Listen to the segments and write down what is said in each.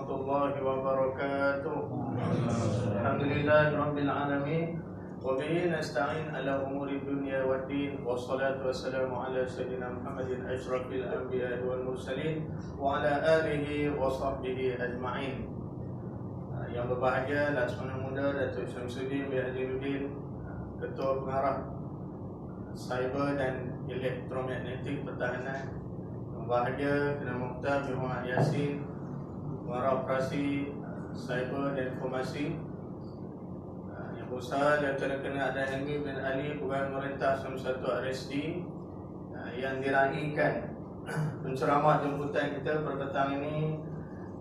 warahmatullahi wabarakatuh. Alhamdulillahirabbil alamin. Wa bihi nasta'in ala umuri dunya waddin. Wassalatu wassalamu ala sayyidina Muhammadin asyrafil anbiya'i wal mursalin wa ala alihi wa sahbihi ajma'in. Yang berbahagia Laksamana Muda Datuk Syamsuddin bin Hajimuddin, Ketua Pengarah Cyber dan Elektromagnetik Pertahanan. Yang berbahagia Kena Mukhtar bin Muhammad Yasin, Pengarah Operasi Cyber dan Informasi. Yang berusaha Lieutenant Kena Adan Hilmi bin Ali, Pegawai Pemerintah 91 RSD, yang diraihkan penceramah jemputan kita pada petang ini.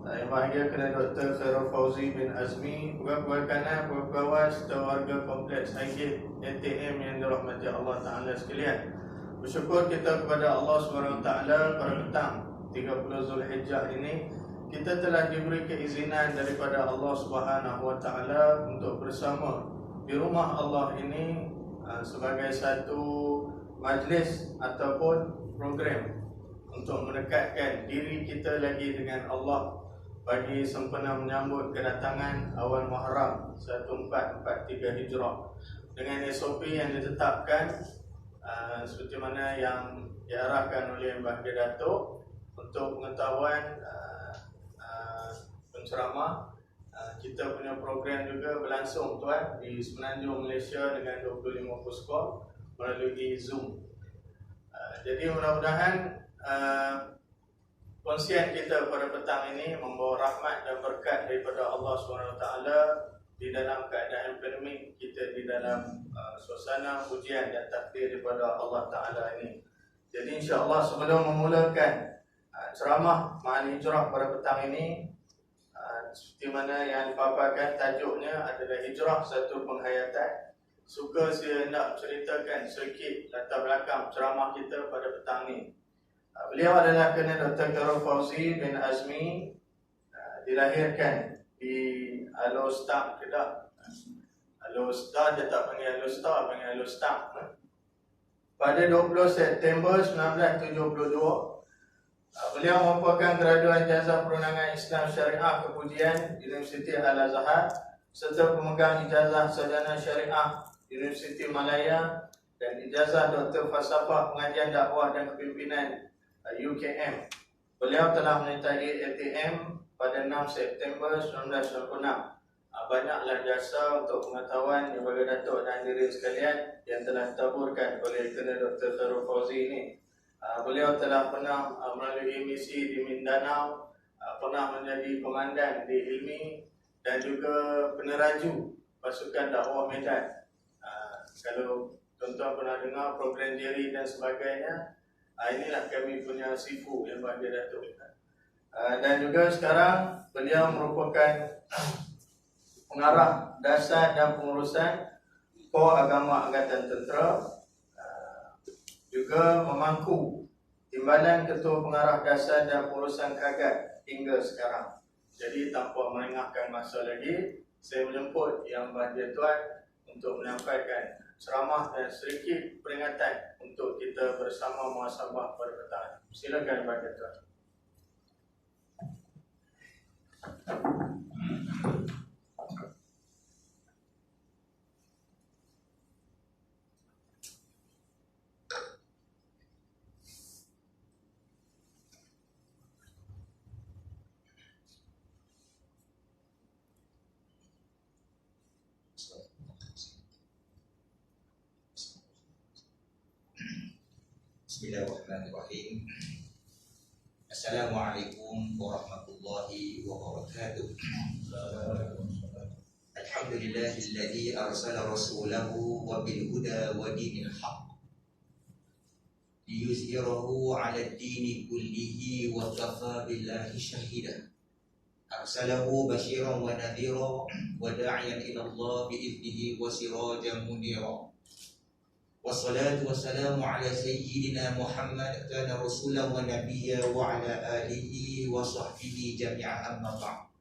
Yang bahagia Kena Dr. Khairul Fauzi bin Azmi, Pegawai Kanan, Pegawai serta warga Kompleks Aigit ATM yang dirahmati Allah Ta'ala sekalian. Bersyukur kita kepada Allah SWT pada petang 30 Zulhijjah ini, kita telah diberi keizinan daripada Allah SWT untuk bersama di rumah Allah ini sebagai satu majlis ataupun program untuk mendekatkan diri kita lagi dengan Allah bagi sempena menyambut kedatangan awal Muharram 1443 Hijrah dengan SOP yang ditetapkan seperti mana yang diarahkan oleh Mbah Datuk untuk pengetahuan penceramah. Kita punya program juga berlangsung tuan di Semenanjung Malaysia dengan 25 poskop melalui Zoom. Jadi mudah-mudahan konsien kita pada petang ini membawa rahmat dan berkat daripada Allah SWT di dalam keadaan pandemik kita, di dalam suasana ujian dan takdir daripada Allah Ta'ala ini. Jadi insya-Allah sebelum memulakan ceramah Ma'al Hijrah pada petang ini, seperti mana yang dipaparkan, tajuknya adalah Hijrah Satu Penghayatan. Suka saya nak ceritakan sedikit latar belakang ceramah kita pada petang ini. Beliau adalah Kena Dr. Khairul Fauzi bin Azmi, dilahirkan di Alostar, Kedah. Alostar, dia tak panggil Alostar, panggil Alostar. Pada 20 September 1972, beliau merupakan graduan Ijazah Perundangan Islam Syariah Kepujian Universiti Al-Azhar serta pemegang Ijazah Sarjana Syariah Universiti Malaya dan Ijazah Doktor Falsafah Pengajian Dakwah dan Kepimpinan UKM. Beliau telah menyertai ATM pada 6 September 1996. Banyaklah jasa untuk pengetahuan Ibu Datuk dan hadirin sekalian yang telah ditaburkan oleh Kena Dr. Khairul Fauzi ini. Beliau telah pernah melalui misi di Mindanao, pernah menjadi komandan di Hilmi dan juga peneraju pasukan dakwah Medan. Kalau tuan-tuan pernah dengar program Jerry dan sebagainya, inilah kami punya sifu yang Mbak Datuk. Dan juga sekarang beliau merupakan pengarah dasar dan pengurusan Kor Agama Angkatan Tentera, juga memangku timbalan Ketua Pengarah Dasar dan Pengurusan Kagat hingga sekarang. Jadi tanpa merengahkan masa lagi, saya menjemput Yang Berbahagia Tuan untuk menyampaikan ceramah dan sedikit peringatan untuk kita bersama muhasabah pada petang. Silakan Berbahagia Tuan. Bismillahirrahmanirrahim. Assalamualaikum warahmatullahi wabarakatuh. Alhamdulillahilladzi arsala rasulahu wa bil huda wa dinil haqq liyuzhirahu 'ala ad-dini kullihi wa kafa billahi shahida. Arsalahu basyiran wa nadhira wa da'iyan ila Allah bi idnihi wa sirajan munira. Wassalatu wassalamu ala sayyidina Muhammad kana rasulan wa nabiyya wa ala alihi wa sahbihi jami'an amma ba'd.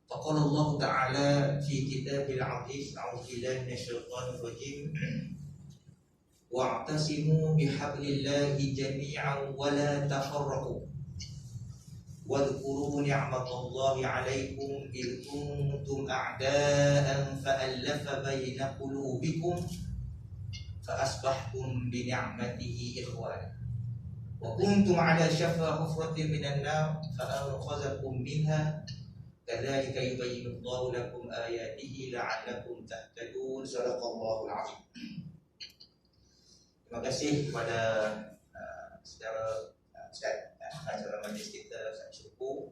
Faqala Allah Ta'ala fi kitabil 'aziz, a'udzu billahi minasyaitonir rajim. Wa'tasimu bihablillahi jami'an wa la tafarraqu. واذكروا نعمة الله عليكم إذ كنتم أعداء فألف بين قلوبكم فأصبحتم بنعمته إخوانا وكنتم على شفا حفرة من النار فأنقذكم منها كذلك يبين الله لكم آياته لعلكم تهتدون. صدق الله العظيم. Terima kasih kepada saudara Ustaz acara majlis kita, Ustaz Syukur.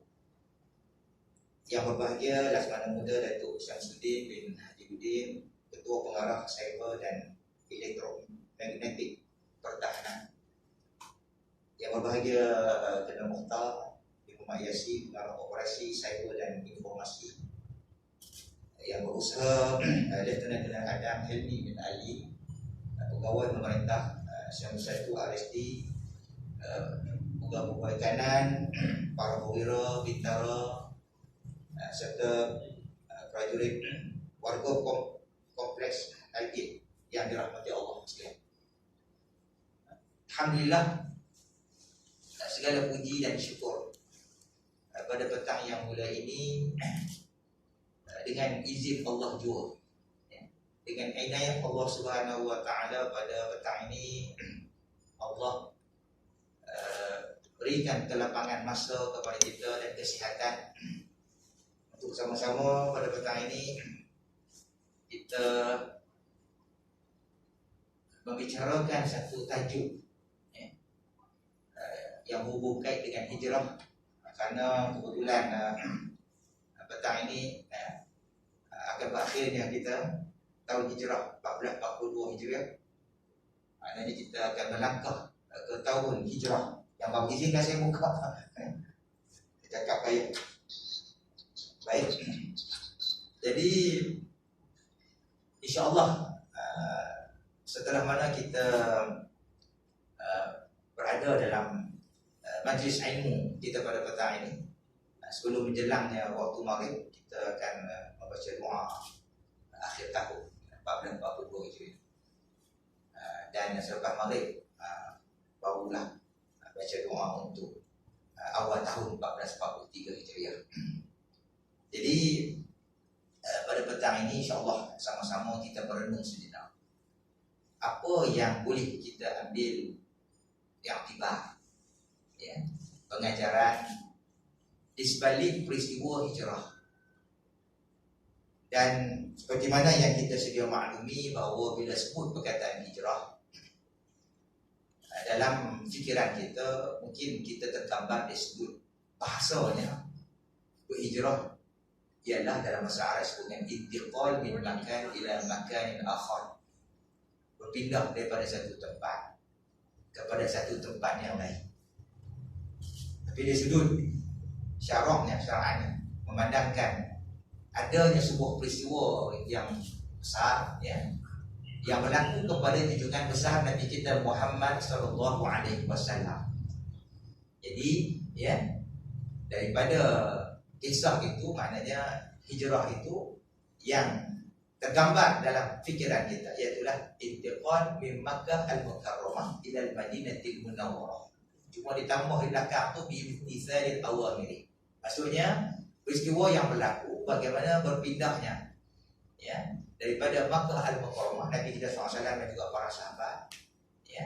Yang berbahagia Laksamana Muda Datuk Syamsuddin bin Hajibuddin, Ketua Pengarah Cyber dan Elektromagnetik Pertahanan. Yang berbahagia Kena Mukhtar Ibu Mak Yasi, Pengarah Operasi Cyber dan Informasi. Yang berusaha Lieutenant General Adam Helmi bin Ali, Pegawai Pemerintah Syamsul RSD, pegawai kanan, para perwira, bintara, serta prajurit warga kompleks IT yang dirahmati Allah sekalian. Alhamdulillah, segala puji dan syukur pada petang yang mulia ini dengan izin Allah jua, dengan inayah Allah Subhanahu wa taala pada petang ini Allah berikan kelapangan masa kepada kita dan kesihatan untuk sama-sama pada petang ini kita membicarakan satu tajuk yang berhubungan dengan hijrah, karena kebetulan petang ini akan berakhirnya kita tahun hijrah 1442 Hijriah. Maknanya kita akan melangkah ke tahun hijrah yang baru. Izinkan saya buka cakap baik. Baik. Jadi insya-Allah setelah mana kita berada dalam majlis ilmu kita pada petang ini, sebelum menjelangnya waktu maghrib, kita akan membaca doa akhir tahun 1442 Hijriah. Dan selepas maghrib barulah baca doa untuk awal tahun 1443 Hijriah. Jadi pada petang ini insya-Allah sama-sama kita berenung sejenak. Apa yang boleh kita ambil yang tiba, ya, pengajaran di sebalik peristiwa hijrah. Dan seperti mana yang kita sedia maklumi bahawa bila sebut perkataan hijrah, dalam fikiran kita mungkin kita tergambar disebut bahasanya berhijrah ialah dalam bahasa Arab sebutkan intiqal min makan ila makanin akhar, berpindah daripada satu tempat kepada satu tempat yang lain. Tapi dari sudut syarahnya, syara'annya memandangkan adanya sebuah peristiwa yang besar, ya, yang berlaku kepada junjungan besar Nabi kita Muhammad sallallahu alaihi wasallam. Jadi, ya, daripada kisah itu, maknanya hijrah itu yang tergambar dalam fikiran kita, iaitulah intiqal min Makkah al-Mukarramah ila al-Madinatil Munawwarah. Cuma ditambah di belakang tu bi imtithalil awamiri. Maksudnya peristiwa yang berlaku bagaimana berpindahnya, ya, daripada Makkah al-Mukarramah Nabi kita SAW dan juga para sahabat, ya,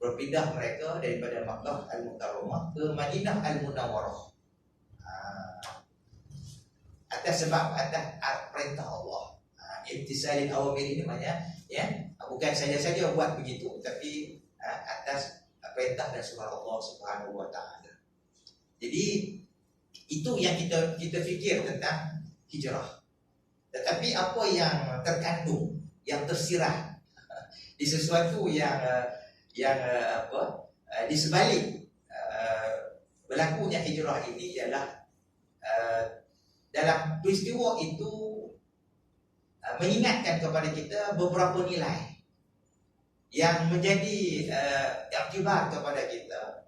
berpindah mereka daripada Makkah al-Mukarramah ke Madinah al-Munawwarah. Atas sebab atas perintah Allah. Imtisalil awamir ini maknanya, ya, bukan saja-saja buat begitu, tapi atas perintah dan suruh Allah Subhanahu wa taala. Jadi itu yang kita fikir tentang hijrah. Tetapi apa yang terkandung, yang tersirat di sesuatu yang di sebalik berlakunya hijrah ini ialah dalam peristiwa itu mengingatkan kepada kita beberapa nilai yang menjadi iktibar kepada kita.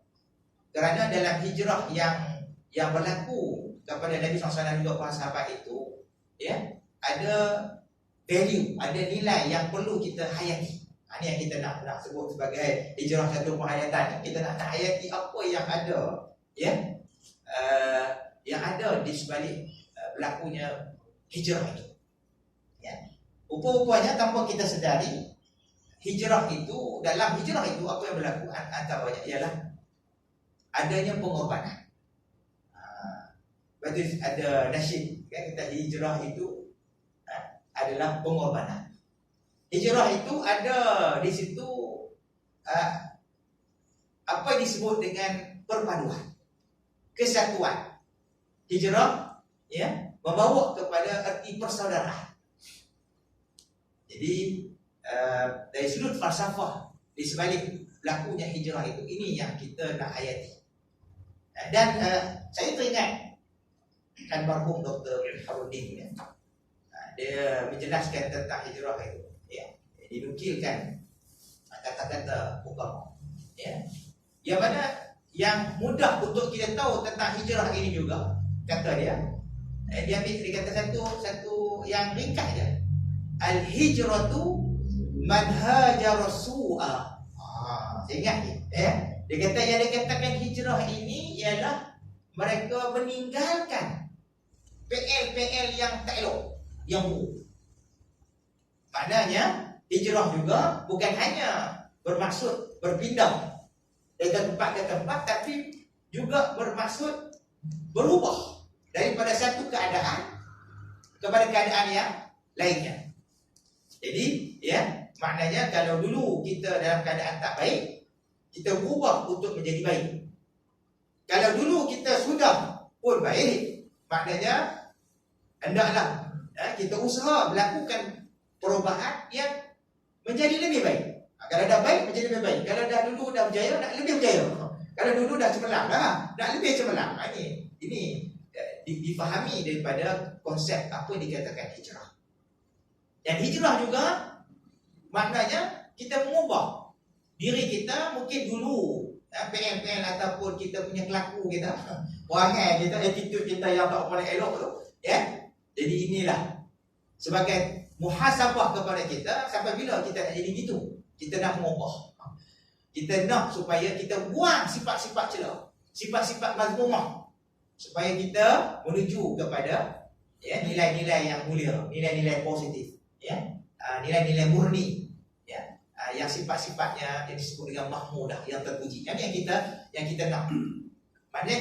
Kerana dalam hijrah yang berlaku kepada Nabi SAW dan juga para sahabat itu, ya, ada value, ada nilai yang perlu kita hayati. Ini yang kita nak sebut sebagai hijrah satu penghayatan. Kita nak hayati apa yang ada, ya, yang ada di sebalik berlakunya hijrah itu. Ya. Rupa-rupanya tanpa kita sedari, dalam hijrah itu apa yang berlaku antaranya ialah adanya pengorbanan. Berarti ada nasyid kan, kita hijrah itu adalah pengorbanan. Hijrah itu ada di situ apa yang disebut dengan perpaduan, kesatuan. Hijrah ya membawa kepada erti persaudaraan. Jadi dari sudut falsafah di sebalik berlakunya hijrah itu, ini yang kita nak hayati. Dan saya teringat almarhum Dr. Harudin ya. Dia menjelaskan tentang hijrah itu ya. Dinukilkan kata-kata ukama ya. Yang mana yang mudah untuk kita tahu tentang hijrah ini juga, kata dia kata satu yang ringkas dia. Al-hijratu man hajara su'a. Saya ingat ni dia kata yang dia katakan hijrah ini ialah mereka meninggalkan PL-PL yang tak elok, yang buruk. Maknanya hijrah juga bukan hanya bermaksud berpindah dari tempat ke tempat, tapi juga bermaksud berubah daripada satu keadaan kepada keadaan yang lainnya. Jadi ya, maknanya kalau dulu kita dalam keadaan tak baik, kita berubah untuk menjadi baik. Kalau dulu kita sudah pun baik, maknanya hendaklah kita usaha melakukan perubahan yang menjadi lebih baik. Kalau dah baik, menjadi lebih baik. Kalau dah dulu dah berjaya, nak lebih berjaya. Kalau dulu dah cemerlang, nak lebih cemerlang. Ini difahami daripada konsep apa yang dikatakan hijrah. Dan hijrah juga maknanya kita mengubah diri kita. Mungkin dulu PL ataupun kita punya kelaku kita, perangai kita, attitude kita yang tak pernah elok tu ya. Jadi inilah sebagai muhasabah kepada kita, sampai bila kita nak jadi gitu. Kita nak mengubah, kita nak supaya kita buang sifat-sifat celah, sifat-sifat mazmumah, supaya kita menuju kepada ya nilai-nilai yang mulia, nilai-nilai positif ya, nilai-nilai murni ya, yang sifat-sifatnya yang disebut dengan mahmudah, yang terpuji. Yang kita nak. Maknanya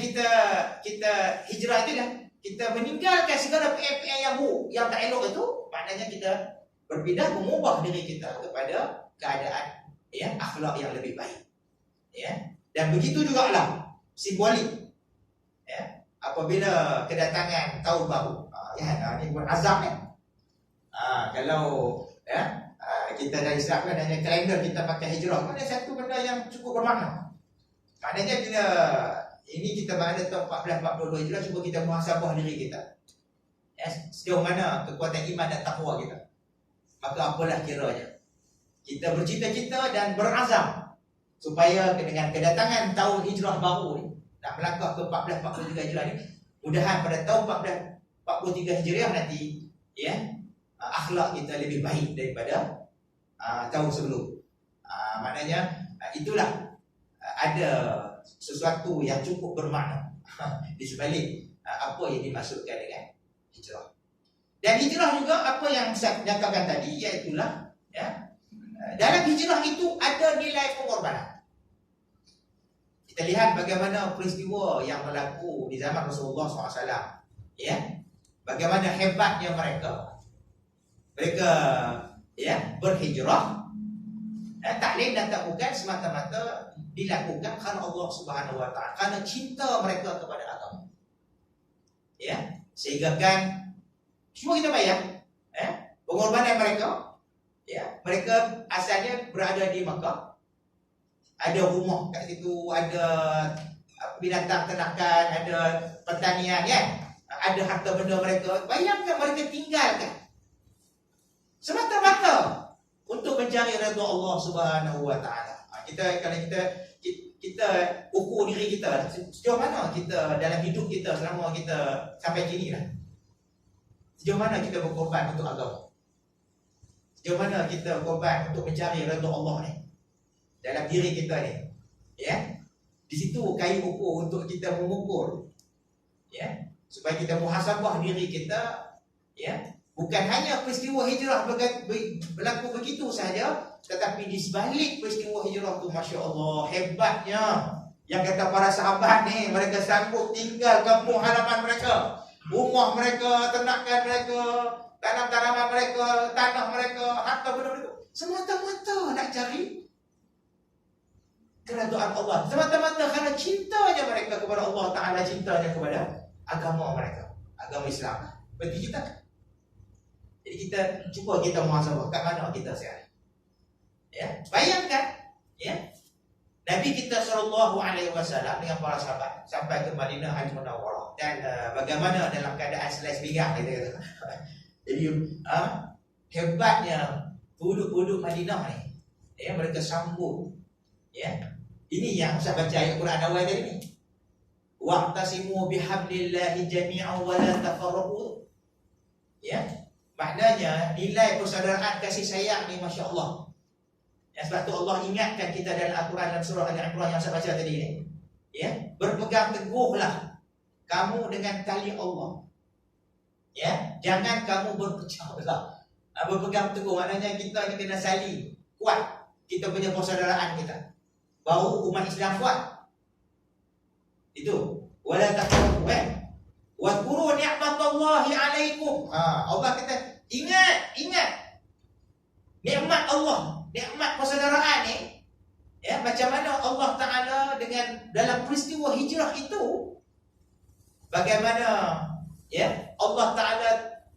kita hijrah itu dah kita meninggalkan segala PL-PL yang buruk, yang tak elok itu. Maknanya kita berpindah, mengubah diri kita kepada keadaan ya akhlak yang lebih baik ya. Dan begitu jugalah simbolik ya, apabila kedatangan tahun baru ya, ini buat azam ya. Kalau ya kita dah Islam kan, hanya kalender kita pakai hijrah, mana satu benda yang cukup bermakna. Maknanya bila ini kita berada tahun 1442 hijrah, cuba kita muhasabah diri kita ya, sejauh mana kekuatan iman dan takwa kita. Maka apalah kiranya kita bercita-cita dan berazam supaya dengan kedatangan tahun hijrah baru ni, nak melangkah ke 1443 hijrah ni, mudahan pada tahun 1443 hijrah nanti ya, akhlak kita lebih baik daripada tahun sebelum. Maknanya itulah ada sesuatu yang cukup bermakna di sebalik apa yang dimaksudkan dengan hijrah. Dan hijrah juga apa yang saya nyatakan tadi, iaitulah ya, dalam hijrah itu ada nilai pengorbanan. Kita lihat bagaimana peristiwa yang berlaku di zaman Rasulullah SAW ya, bagaimana hebatnya mereka ya berhijrah, tak lain dan tak bukan semata-mata dilakukan kerana Allah Subhanahu Wa Taala, kerana cinta mereka kepada agama ya. Sehingga kan cuma kita bayang pengorbanan mereka ya. Mereka asalnya berada di Makkah, ada rumah kat situ, ada binatang ternakan, ada pertanian ya, ada harta benda mereka. Bayangkan mereka tinggalkan semata-mata untuk mencari redha Allah Subhanahu Wa Taala. Kalau kita ukur diri kita sejauh mana kita dalam hidup kita selama kita sampai kini lah, sejauh mana kita berkorban untuk agama, sejauh mana kita berkorban untuk mencari redha Allah ni dalam diri kita ni ya. Di situ kayu ukur untuk kita mengukur Ya, supaya kita muhasabah diri kita, ya. Bukan hanya peristiwa hijrah berlaku begitu saja, tetapi di sebalik peristiwa hijrah tu, Masya Allah, hebatnya yang kata para sahabat ni, mereka sanggup tinggal kampung halaman mereka, rumah mereka, ternakan mereka, tanam-tanaman mereka, tanah mereka, harta benda mereka, semata-mata nak cari kerajaan Allah, semata-mata kerana cintanya mereka kepada Allah Ta'ala, cintanya kepada agama mereka, agama Islam. Berarti kita, jadi kita cuba kita muhasabah kat mana kita sekarang. Ya, bayangkan, ya, Nabi kita sallallahu alaihi wasallam dengan para sahabat sampai ke Madinah Al-Munawwarah, dan bagaimana dalam keadaan selai sepinggang kita kata. Jadi hebatnya penduduk Madinah ni, ya, mereka sambut, ya. Ini yang saya baca ayat Quran awal tadi ni. Wa'tasimu bihablillahi jami'an wa la tafarraqu. Ya. Maknanya nilai persaudaraan kasih sayang ni, Masya Allah. Ya, sebab tu Allah ingatkan kita dalam Al-Quran dalam surah Al-Imran yang saya baca tadi ni. Ya, berpegang teguhlah kamu dengan tali Allah. Ya, jangan kamu berpecah belah. Berpegang teguh maknanya kita ni kena saling kuat kita punya persaudaraan kita. Baru umat Islam kuat. Itu. Wala tafarraqu. Wa dhkuru ni'matallahi 'alaikum. Allah kata ingat nikmat Allah, nikmat persaudaraan ni, ya, macam mana Allah Ta'ala dengan dalam peristiwa hijrah itu, bagaimana, ya, Allah Ta'ala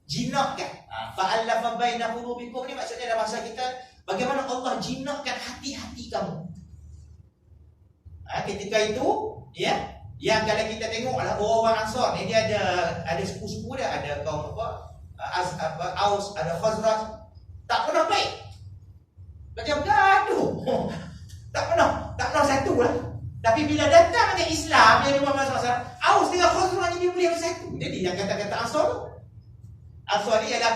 jinakkan, fa'allafa baina qulubikum ni maksudnya dalam bahasa kita, bagaimana Allah jinakkan hati-hati kamu. Ketika itu, ya, yang kalau kita tengok lah orang Ansar ni, dia ada suku-suku dia, ada kaum Aus, ada Khazraj, tak pernah baik, macam gaduh. tak pernah satu lah. Tapi bila datang dengan Islam yang Muhammad SAW, Aus dengan Khazraj ni dia boleh bersatu. Jadi yang kata-kata Ansar ni adalah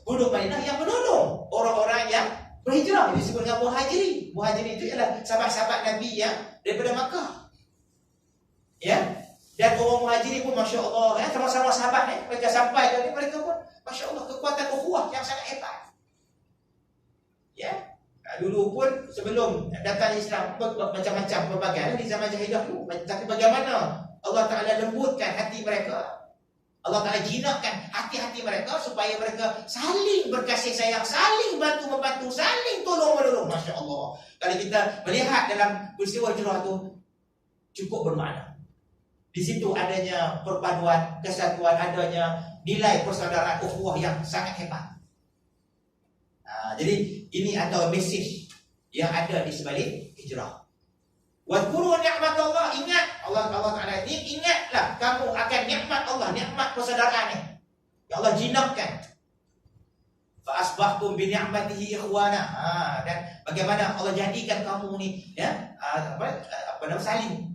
penduduk Madinah yang menolong orang-orang yang berhijrah, disebut dengan muhajirin. Muhajirin itu ialah sahabat-sahabat Nabi yang daripada Makkah. Ya, dan orang muhajirin pun Masya Allah, ya, sama-sama sahabat ni, mereka sampai ke ni, mereka pun Masya Allah kekuatan ukhuwah yang sangat hebat. Ya, dulu pun sebelum datang Islam macam-macam pelbagai di zaman jahiliah dulu, tapi bagaimana Allah Ta'ala lembutkan hati mereka, Allah Ta'ala jinakkan hati-hati mereka supaya mereka saling berkasih sayang, saling bantu-membantu, saling tolong-menolong. Masya Allah, kalau kita melihat dalam peristiwa hijrah tu cukup bermakna. Di situ adanya perpaduan, kesatuan, adanya nilai persaudaraan ukhuwah yang sangat hebat. Jadi ini antara mesej yang ada di sebalik hijrah. Wadhkuru ni'matallah, ingat Allah Ta'ala ini, ingatlah kamu akan nikmat Allah, nikmat persaudaraan ni yang Allah jinakkan. Fa asbahtum bi ni'matihi ikhwana. Dan bagaimana Allah jadikan kamu ni, ya, saling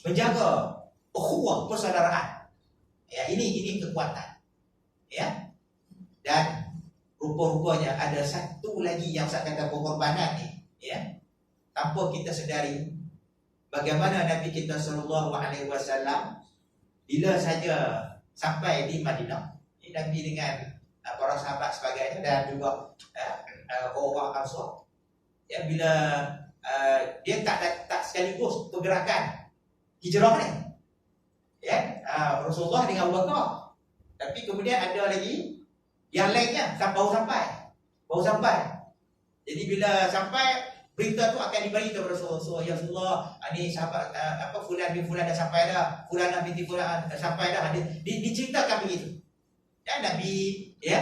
menjaga ukhuwah persaudaraan. Ya, ini kekuatan. Ya. Dan rupa-rupanya ada satu lagi yang saya kata pengorbanan ni, ya. Tanpa kita sedari bagaimana Nabi kita sallallahu alaihi wasallam bila saja sampai di Madinah, Nabi dengan para sahabat sebagainya dan juga orang Ansar, ya, bila dia tak sekaligus pergerakan hijrah ni, ya, Rasulullah dengan Abu Bakar, tapi kemudian ada lagi yang lainnya baru sampai. Jadi bila sampai, berita tu akan dibagi kepada Rasulullah. Ya Rasulullah, ni sahabat fulan bin fulan dah sampai dah, fulanah binti fulan dah sampai dah. Diceritakan begitu. Ya, Nabi, ya,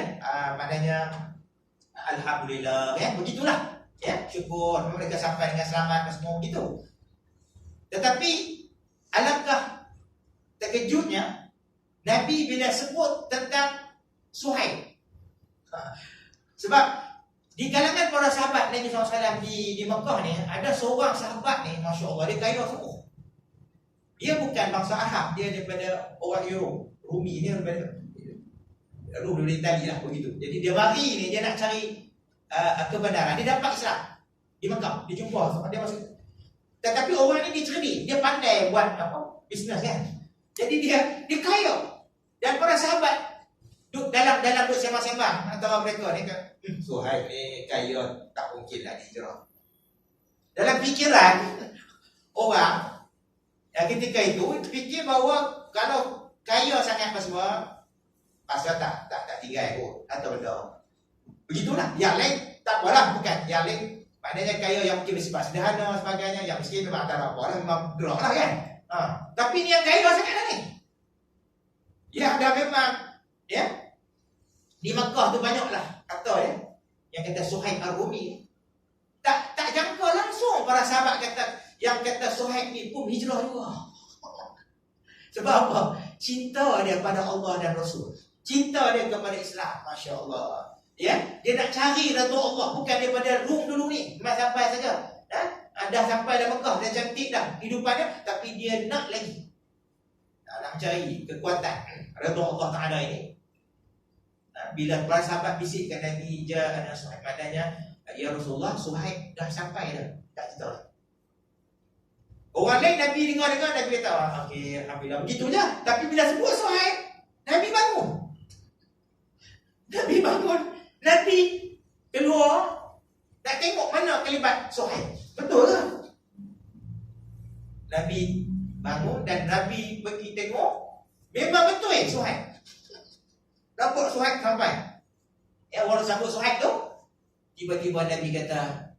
maknanya alhamdulillah, ya, begitulah. Ya, syukur mereka sampai dengan selamat semua begitu. Tetapi alangkah terkejutnya Nabi bila sebut tentang Suhaib. Sebab di kalangan para sahabat Nabi SAW di Mekah ni, ada seorang sahabat ni, Masya Allah, dia kaya semua. Dia bukan bangsa Arab, dia daripada orang Europe, Rumi, dia daripada Itali lah begitu. Jadi dia mari ni, dia nak cari kebenaran. Dia dapat Islam di Mekah, dia jumpa dia masuk. Tetapi orang ni dia cerdik, dia pandai buat bisnes kan. Jadi dia kaya. Dan para sahabat duduk dalam duduk sembang-sembang antara mereka ni kan, Suhaib ni kaya, tak mungkin nak hijrah. Dalam fikiran orang yang ketika itu fikir bahawa kalau kaya sangat apa semua, pasal tak tinggal kot atau benda. Begitulah. Yang lain tak apalah, bukan. Yang lain maknanya kaya yang mungkin bersifat sederhana sebagainya, yang miskin memang tak ada apa lah, memang gerak lah kan. Tapi ni yang kaya sangat lah ni. Ya, dah memang ya. Di Makkah tu banyaklah kata ya, yang kata Suhaib Ar-Rumi. Tak jangka langsung para sahabat yang kata Suhaib ni pun hijrah juga. Sebab apa? Cinta dia pada Allah dan Rasul. Cinta dia kepada Islam. Masya Allah. Ya, dia nak cari Ratu Allah, bukan daripada Rum dulu ni. Memang sampai saja. Dah sampai dah Mekah, dah cantik dah hidupannya, tapi dia nak lagi. Nak cari kekuatan Ratu Allah Ta'ala ini. Bila para sahabat bisikkan Nabi Ja'ana Suhaib, maknanya ya Rasulullah, Suhaib dah sampai dah. Tak cerita lah. Orang lain Nabi dengar-dengar, Nabi kata, okey, Alhamdulillah, begitu je. Tapi bila sebut Suhaib, Nabi bangun. Nabi keluar, nak tengok mana kelibat Suhaib. Betul ke? Nabi bangun dan Nabi pergi tengok, memang betul Suhaib. Nampak Suhaib sampai. Orang sambut Suhaib tu, tiba-tiba Nabi kata,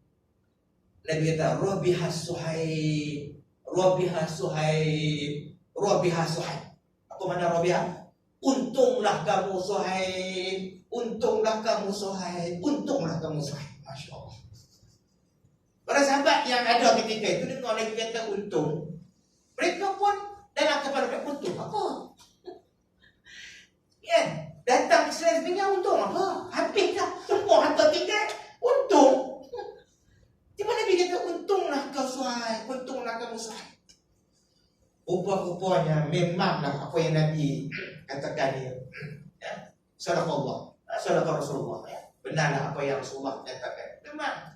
Rabihas Suhaib. Apa mana Rabihah? Untunglah kamu Suhaib. Masya Allah. Para sahabat yang ada ketika itu dengar Nabi kata untung, mereka pun dalam kepala mereka, untung apa? Ya, datang Islam sebenarnya untung apa? Habis dah semua harta tinggal, untung. Tiba Nabi kata untunglah kau Suhaib, kamu Suhaib. Rupa-rupanya memanglah apa yang Nabi katakan ni. Ya, sadaqallah, sadaqah Rasulullah. Ya, benarlah apa yang Rasulullah katakan. Memang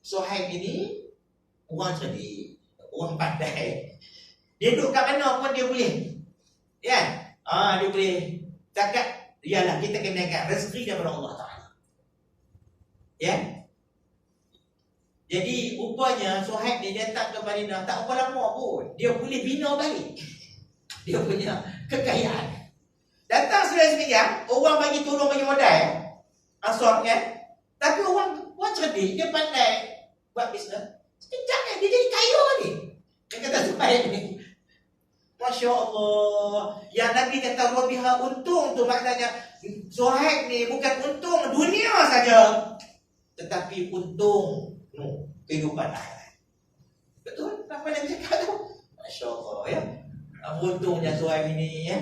Suhaib ini orang cerdik, orang pandai. Dia duduk kat mana pun dia boleh. Ya, dia boleh. Cakap, ialah kita kena ingat rezeki daripada Allah Ta'ala. Ya. Jadi rupanya Suhaib dia datang ke Madinah tak apa lama pun, dia boleh bina balik. Dia punya kekayaan. Datang sebenarnya orang bagi tolong, bagi modal Ansar kan. Tapi orang cerdik, dia pandai buat bisnes. Sekejap kan dia jadi kaya ni. Dia kata Suhaib ni, Masya Allah. Yang Nabi kata Rabihah untung tu maknanya Suhaib ni bukan untung dunia saja, tetapi untung kehidupan akhirat. Betul? Apa Nabi cakap tu? Masya Allah ya. Untungnya Suhaib ini ya.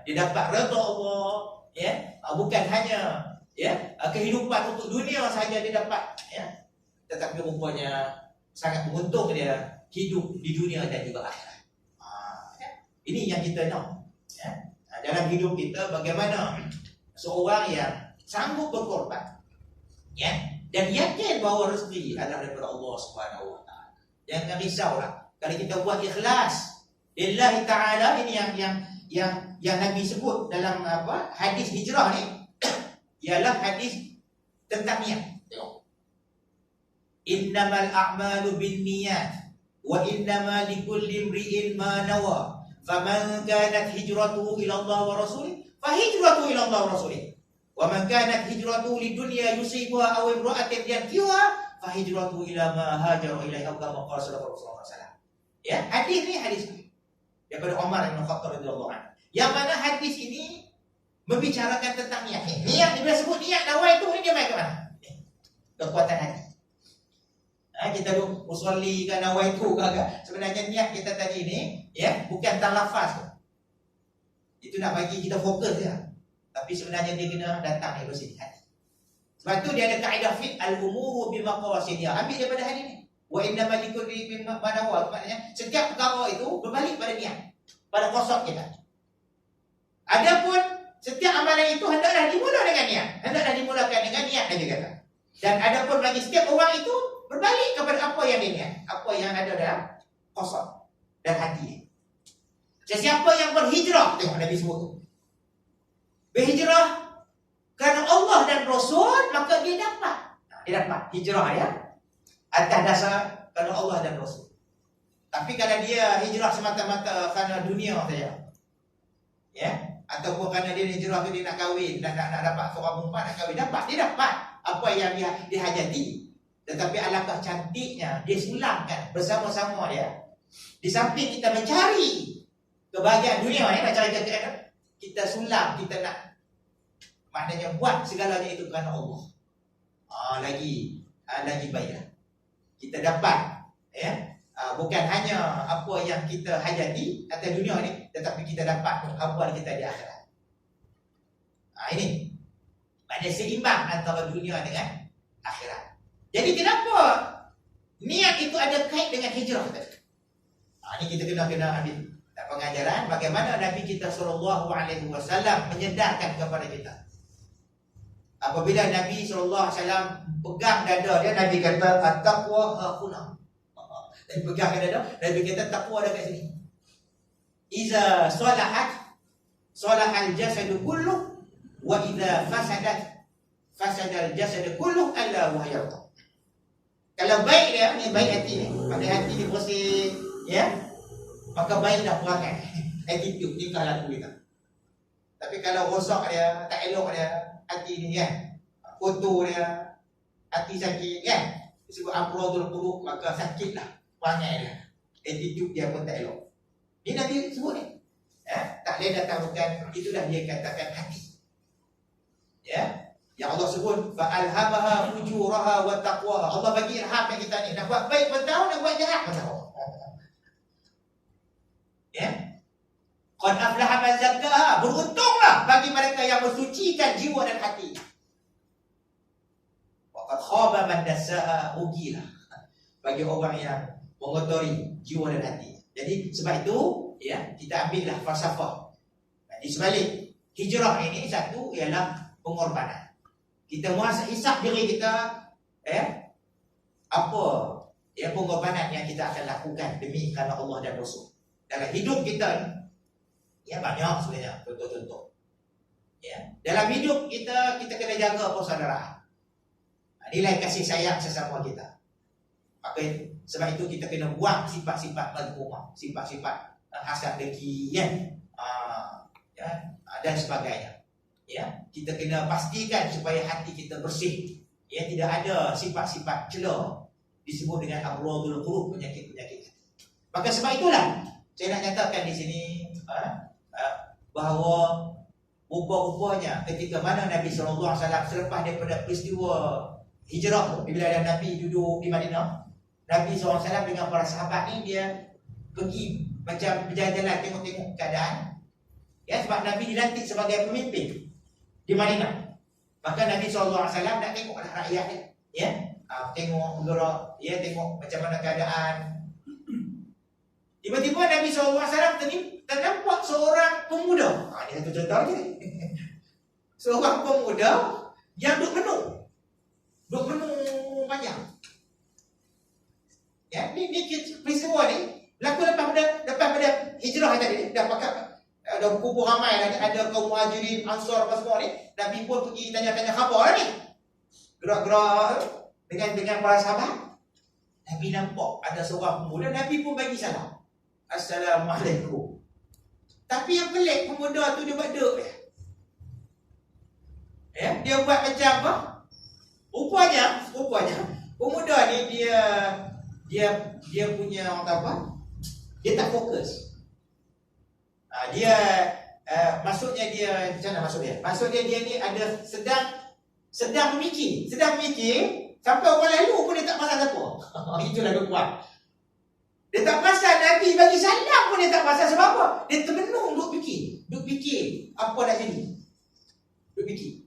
Dia dapat redha Allah ya. Bukan hanya ya kehidupan untuk dunia saja dia dapat ya. Tetapi rupanya sangat beruntung dia hidup di dunia dan juga akhirat. Ini yang kita nak ya. Dalam hidup kita bagaimana seorang yang sanggup berkorban ya, dan yakin bahawa rezeki adalah daripada Allah Subhanahu Wa Taala. Jangan risaulah kalau kita buat ikhlas lillahi taala. Ini yang Nabi sebut dalam hadis hijrah ni ialah hadis tentang niat. Tengok, innamal a'malu binniyat wa innama likulli imri'in ma nawa. Faman kanat hijratuhu ila Allah wa rasulih fa hijratuhu ila Allah wa rasulih. Wa man kanat hijratuhu lidunya yusibuha aw imra'atin yankihuha fa hijratuhu ila ma hajara ilaihi aw kama qala sallallahu alaihi wasallam. Ya, hadis ni hadis daripada Umar bin Khattab radhiyallahu anhu. Yang mana hadis ini membicarakan tentang niat. Niat, dia bila sebut niat nawai tu ni dia main ke mana? Kekuatan hati. Kita duk usolli kan nawai tu ke agak. Sebenarnya niat kita tadi ni ya, bukan tentang lafaz tu. Itu nak bagi kita fokus je. Tapi sebenarnya dia kena datang dari sini hati. Sebab tu dia ada kaedah fiqh al-umuru bi maqasidiyah. Ambil daripada hadis ni. Wa inna likulli imrin ma nawa. Maknanya setiap perkara itu berbalik pada niat, pada konsep kita. Adapun setiap amalan itu hendaklah dimula dengan niat. Hendaklah dimulakan dengan niat dia kata. Dan adapun bagi setiap orang itu berbalik kepada apa yang dia niat, apa yang ada dalam konsep dan hati. Sesiapa yang berhijrah, tengok Nabi sebut, berhijrah kerana Allah dan Rasul, maka dia dapat. Dia dapat hijrah ya, atas dasar kerana Allah dan Rasul. Tapi kalau dia hijrah semata-mata kerana dunia saja, ya, ataupun kerana dia hijrah tu dia nak kahwin, nak dapat seorang perempuan nak kahwin, dia dapat apa yang dia hajati. Tetapi alangkah cantiknya dia sulangkan bersama-sama dia. Di samping kita mencari kebahagiaan dunia ni, nak cari kekayaan, kita sulam, kita nak, maknanya buat segalanya itu kerana Allah. Lagi baiklah. Kita dapat, ya, bukan hanya apa yang kita hajati atas dunia ni, tetapi kita dapat apa yang kita di akhirat. Ini maknanya seimbang antara dunia dengan akhirat. Jadi kenapa niat itu ada kait dengan hijrah tadi? Ini kita kena ambil pengajaran bagaimana Nabi kita SAW menyedarkan kepada kita. Apabila Nabi SAW pegang dada dia, Nabi kata at-taqwa hahuna. Nabi pegang dada, Nabi kata takwa dekat sini. Iza salahal jasadu kulluh, wa iza fasadal jasadu kulluh alla wa hiya. Kalau baik dia, ni baik hati ni, pada hati ni bersih, ya, maka baik dah perangai. Attitude ni kalau kita. Tapi kalau rosak dia, tak elok dia, hati ni kan, kotor dia, hati sakit kan, disebut amradul qulub, maka sakitlah perangai dia, attitude dia pun tak elok. Ni Nabi sebut ni, tak lain datang bukan, itulah dia katakan hati, ya. Yang Allah sebut fa'alhamaha fujuraha wa taqwaha. Allah bagi ilham kat kita ni, nak buat baik pun tahu, nak buat jahat pun tahu. Ya. Qad aflaha man zakkaha. Beruntunglah bagi mereka yang mensucikan jiwa dan hati. Wa qad khaba man dassaha, rugilah bagi orang yang mengotori jiwa dan hati. Jadi sebab itu, ya, kita ambillah falsafah. Di sebalik hijrah ini, satu ialah pengorbanan. Kita muhasabah diri kita, apa pengorbanan yang kita akan lakukan demi kerana Allah dan Rasul dalam hidup kita ni. Ya, banyak sebenarnya contoh-contoh. Ya, dalam hidup kita kena jaga persaudaraan. Nilai kasih sayang sesama kita. Maka sebab itu kita kena buang sifat-sifat mazmumah, sifat-sifat hasad dengki, dan sebagainya. Ya, kita kena pastikan supaya hati kita bersih. Ya, tidak ada sifat-sifat cela, disebut dengan amradul qulub, penyakit-penyakit. Maka sebab itulah saya nak nyatakan di sini bahawa rupa-rupanya ketika mana Nabi SAW selepas daripada peristiwa hijrah tu, bila ada Nabi duduk di Madinah, Nabi SAW dengan para sahabat ni dia pergi macam berjalan-jalan tengok-tengok keadaan. Ya, sebab Nabi dilantik sebagai pemimpin di Madinah. Maka Nabi SAW nak tengok rakyat dia, ya, tengok bergerak, ya, tengok macam mana keadaan. Tiba-tiba Nabi SAW ternampak seorang pemuda. Ini satu contoh lagi ni. Seorang pemuda yang duduk menung panjang. Ya, ni peristiwa ni berlaku lepas pada hijrah tadi. Dah pakai, ada kumpul ramai, ada kaum muhajirin, ansar apa semua ni. Nabi pun pergi tanya-tanya khabar ni. Gerak-gerak dengan para sahabat. Nabi nampak ada seorang pemuda, Nabi pun bagi salam. Assalamualaikum. Tapi yang pelik, pemuda tu dia buat duk dia. Ya, dia buat macam apa? Rupanya pemuda ni dia punya orang kata apa? Dia tak fokus. Maksudnya dia macam mana maksud dia? Maksudnya dia ni ada sedang memikir sampai orang lalu pun dia tak perasan apa. Itulah dia kuat. Dia tak perasan Nabi bagi salam pun dia tak perasan sebab apa? Dia termenung duk fikir apa nak jadi. Duk fikir.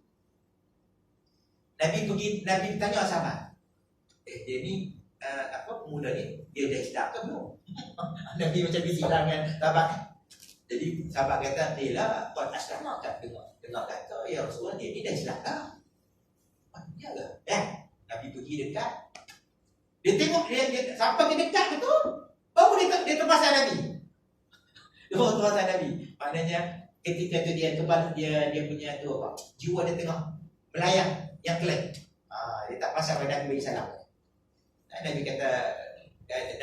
Nabi tanya sahabat. Dia ni pemuda ni dia dah Islam ke belum? Nabi macam bisik lah dengan sahabat. Jadi sahabat kata, "Lah, qad aslama tak dengar kata ya Rasulullah dia ni dah Islam dah." Ya ke? Nabi pergi dekat. Dia tengok dia sampai ke dekat betul. Baru dia terpasang Nabi. Kepuasan Nabi. Maknanya ketika tu dia kebal dia punya tu apa? Jiwa dia tengah melayang yang kelak. Dia tak pasal pada Nabi bagi salam. Nabi kata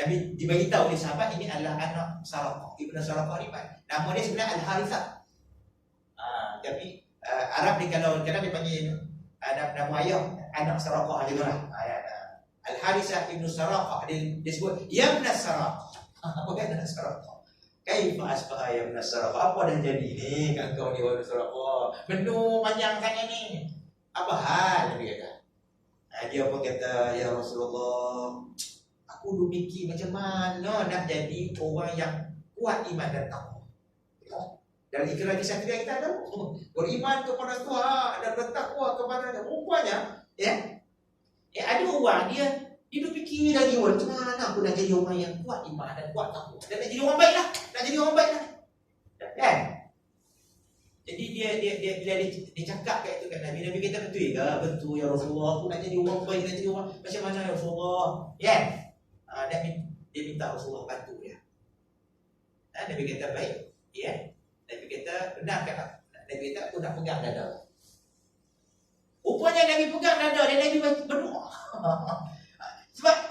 Nabi diberitahu oleh sahabat ini adalah anak Saraqah, Ibnu Saraqah ni. Nama dia sebenarnya Al-Harithah. Tapi Arab ni kalau dia panggil nama ayah anak Saraqah dia lah. Al-Harithah Ibnu Saraqah dia sebut ya Ibnu Saraqah. Apa kata anak Saraqah? Kaifa asbaha ya Ibnu Saraqah? Apa dah jadi ni kat kau ni Ibnu Saraqah? Menu panjang sangat ni. Apa hal Nabi kata? Dia pun kata, ya Rasulullah, aku duk fikir macam mana nak jadi orang yang kuat iman dan takwa. Dan ikrar di syariah kita ada beriman kepada Tuhan dan bertakwa kepada-Nya. Rupanya, ada orang dia duk fikir lagi, macam mana aku nak jadi orang yang kuat iman dan kuat takwa. Dan nak jadi orang baik lah, kan? Jadi dia bila dia cakap kat itu kat Nabi kata betul ke? Betul ya Rasulullah, aku nak jadi orang baik, nak jadi orang macam mana ya Rasulullah? Kan? Dia minta Rasulullah bantu dia. Nabi kata baik, Nabi kata benar ke? Nabi kata aku nak pegang dada. Rupanya Nabi pegang dada dan Nabi berdoa.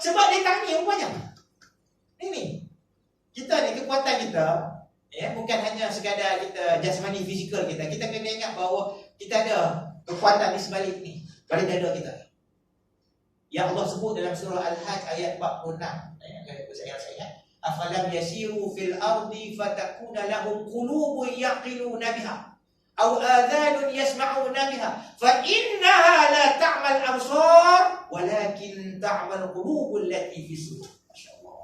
sebab dia tanya rupanya. Ini kita ni kekuatan kita. Bukan hanya sekadar kita jasmani fizikal kita kena ingat bahawa kita ada kekuatan di sebalik ni, balik dada kita. Yang Allah sebut dalam surah Al-Hajj ayat 46. Saya afalam yasiru fil ardi fatakuna lahum qulubun yaqiluna biha aw adhanun yasma'una biha fa innaha la ta'mal absar walakin ta'mal qulubul lati fi sudur. Masyaallah.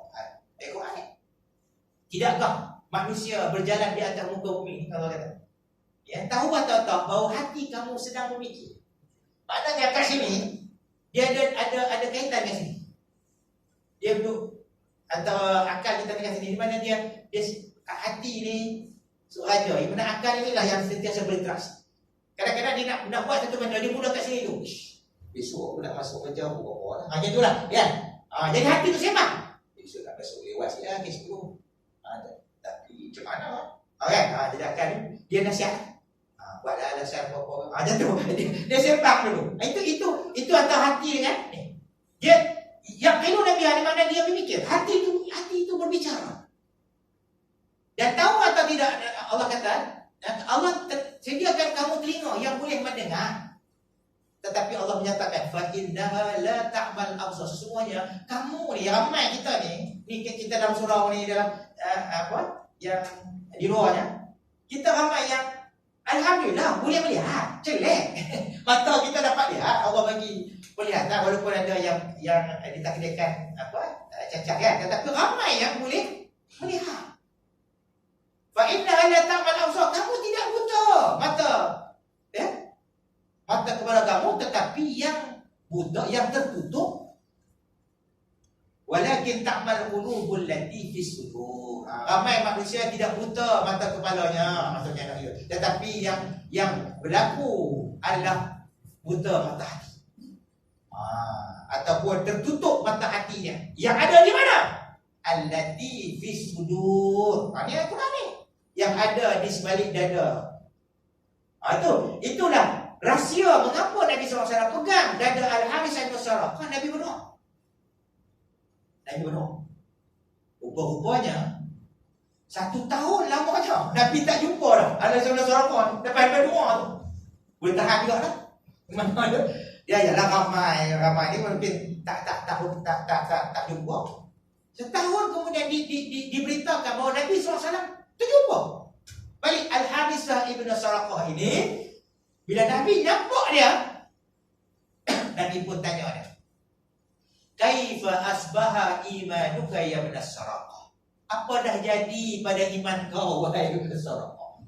Quran. Tidakkah manusia berjalan di atas muka bumi, kalau kata tahu atau tak bahawa hati kamu sedang memikir. Maknanya kat sini dia ada kaitan kat sini. Dia duduk antara akal kita kat sini, di mana dia hati ni suaraja. Di mana akal inilah yang sentiasa berinteraksi. Kadang-kadang dia nak buat satu benda, dia mula kat sini tu. Besok aku nak masuk kerja aku buat apa. Macam itulah, kan? Jadi hati tu sembang. Besok nak masuk lewat sikit ke 10. Tapi macam mana? Dia akan dia nasihat. Buatlah alasan apa-apa. Macam tu. Dia sembang dulu. Itu antara hati dengan ni. Dia yang kena Nabi di mana dia berfikir. Hati itu berbicara. Dan tahu atau tidak Allah kata, Allah sediakan kamu telinga yang boleh mendengar. Tetapi Allah menyatakan fa innaha la ta'mal absar. Sesungguhnya kamu ni, ramai kita ni kita dalam surau ni, dalam yang di luarnya, kita ramai yang alhamdulillah boleh melihat, celek. Mata kita dapat lihat, Allah bagi penglihatan, walaupun ada yang ditakdirkan cacat kan, tetapi ramai yang boleh melihat. Fa innaha la ta'mal absar. Kamu tidak buta mata. Mata kepada kamu, tetapi yang buta, yang tertutup. Walakin ta'mal qulubul lati fis sudur. Ramai manusia tidak buta mata kepalanya, maksudnya nak dia. Tetapi yang berlaku adalah buta mata hati. Ataupun tertutup mata hatinya. Yang ada di mana? Allati fis sudur. Ini Al-Quran ni. Yang ada di sebalik dada. Itulah rahsia mengapa Nabi SAW pegang dada Al-Harithah bin Saraqah. Nabi berdoa. Rupa-rupanya 1 tahun lamanya Nabi tak jumpa dah Al-Harithah bin Saraqah. Lepas berdoa tu boleh tahan juga dah. Mana ada? Yalah ramai ni mungkin tak jumpa. Setahun kemudian diberitakan bahawa Nabi SAW terjumpa balik Al-Harithah bin Saraqah ini. Bila Nabi nampak dia, Nabi pun tanya dia, kaifa asbaha imanuka ya Ibn Saraqah? Apa dah jadi pada iman kau, wahai Ibn Saraqah?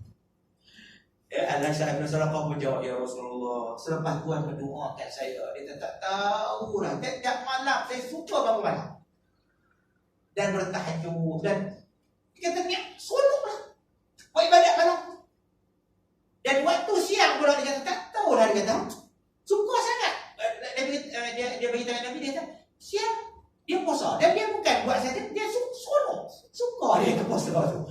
Al-Harithah bin Saraqah pun jawab, ya Rasulullah, selepas Tuhan mendoakan saya, dia tak tahu lah, tiap malam saya suka bangun malam dan bertahajud, dan dia kata ni seronok lah buat ibadat malam. Dan waktu siang pula dia kata, tak tahulah, dia kata suka sangat. Dia bagi tangan Nabi, dia kata siang dia puasa. Dan dia bukan buat saja, dia seronok, suka dia ke puasa tu.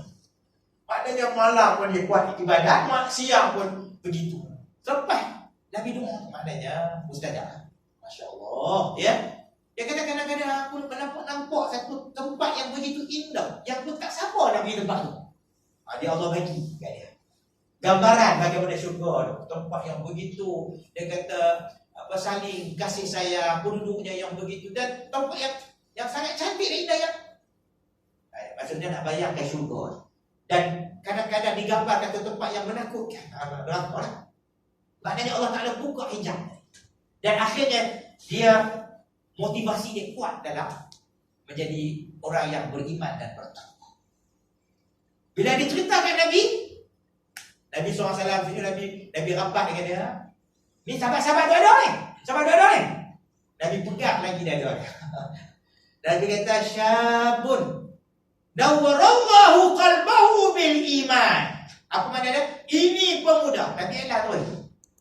malam pun dia kuat ibadat, siang pun begitu. Sampai Nabi doa, maknanya mustajab. Masya Allah, ya. Dia kata kadang-kadang aku nampak satu tempat yang begitu indah, yang pun tak siapa nak pergi tempat tu. Dia Allah bagi kat dia gambaran bagaimana syurga, tempat yang begitu. Dia kata saling kasih sayang, penduduknya yang begitu, dan tempat yang sangat cantik dan indah yang maksudnya nak bayangkan syurga. Dan kadang-kadang digambar kata tempat yang menakutkan. Berapa? Maknanya Allah Ta'ala buka hijab. Dan akhirnya dia motivasi dia kuat dalam menjadi orang yang beriman dan bertakwa. Bila diceritakan Nabi SAW, Nabi rapat dengan dia. Ni sahabat-sahabat doa ni. Sahabat doa ni. Nabi pegang lagi dada dia. Nabi kata, syabun nawwarallahu qalbahu bil iman. Apa makna dia? Ini pemuda. Nabi Allah tu.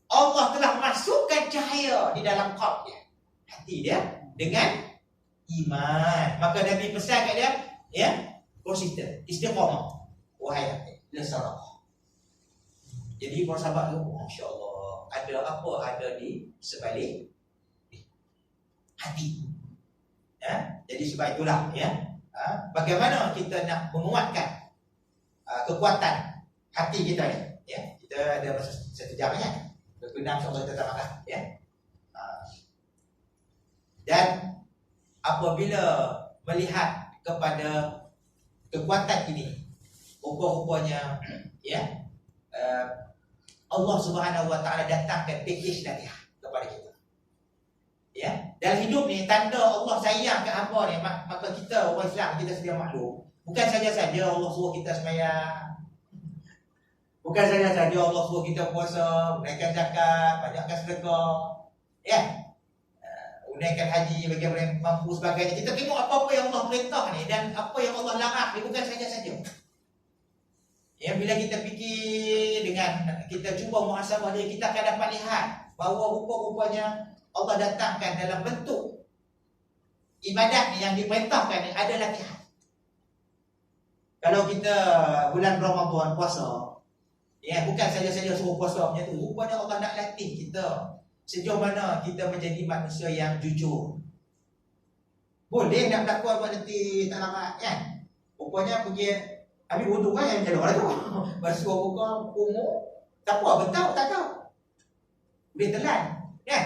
Allah telah masukkan cahaya di dalam qalb dia, hati dia, dengan iman. Maka Nabi pesan kat dia, ya, konsisten, istiqamah. Wahai lesarah. Jadi para sahabat tu, Masya Allah, ada apa ada di sebalik hati. Ya? Jadi sebab itulah, ya, bagaimana kita nak menguatkan kekuatan hati kita ni. Ya? Kita ada masa satu jam ya. Berkenaan insya-Allah kita tak makan, ya. Dan apabila melihat kepada kekuatan ini, rupa-rupanya, ya, Allah Subhanahu Wa Taala datangkan package latihan kepada kita. Ya, dalam hidup ni tanda Allah sayang ke apa ni, maka kita orang Islam kita sedia maklum. Bukan saja-saja Allah suruh kita sembahyang. Bukan saja-saja Allah suruh kita puasa, menaikkan zakat, banyakkan sedekah. Ya. Menaikkan haji bagi orang yang mampu sebagainya. Kita tengok apa-apa yang Allah perintah ni dan apa yang Allah larang ni, bukan saja-saja. Ya, bila kita fikir dengan kita cuba muhasabah diri, kita akan dapat lihat bahawa rupa-rupanya Allah datangkan dalam bentuk ibadat ni yang diperintahkan ni ada latihan. Kalau kita bulan Ramadan puasa, ya, bukan saja-saja suruh puasa punya tu, rupanya Allah nak latih kita sejauh mana kita menjadi manusia yang jujur. Boleh nak berlaku buat nanti tak lama kan? Rupanya pergi ambil wuduk kan yang macam mana tu. Basuh muka, umur, tak apa, betul, tak tahu. Boleh telan, kan?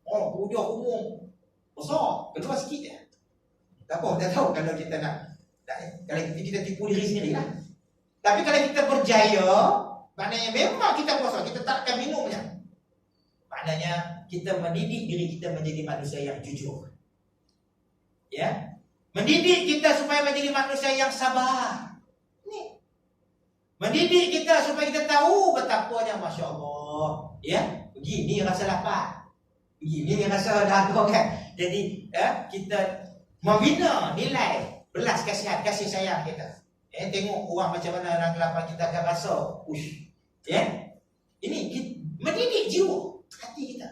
Oh, wuduk umur besar, keluar sikit je. Tak apa, tak tahu kalau kita nak kalau kita tipu diri sendiri lah. Tapi kalau kita berjaya, maknanya memang kita puasa, kita tak akan minumnya. Maknanya kita mendidik diri kita menjadi manusia yang jujur. Ya, mendidik kita supaya menjadi manusia yang sabar. Ni, mendidik kita supaya kita tahu betapanya, Masya Allah. Ya, begini rasa lapar, begini rasa dahaga kan. Jadi kita membina nilai belas kasihan, kasih sayang kita. Tengok orang macam mana orang kelaparan, kita akan rasa push. Ya, ini mendidik jiwa hati kita.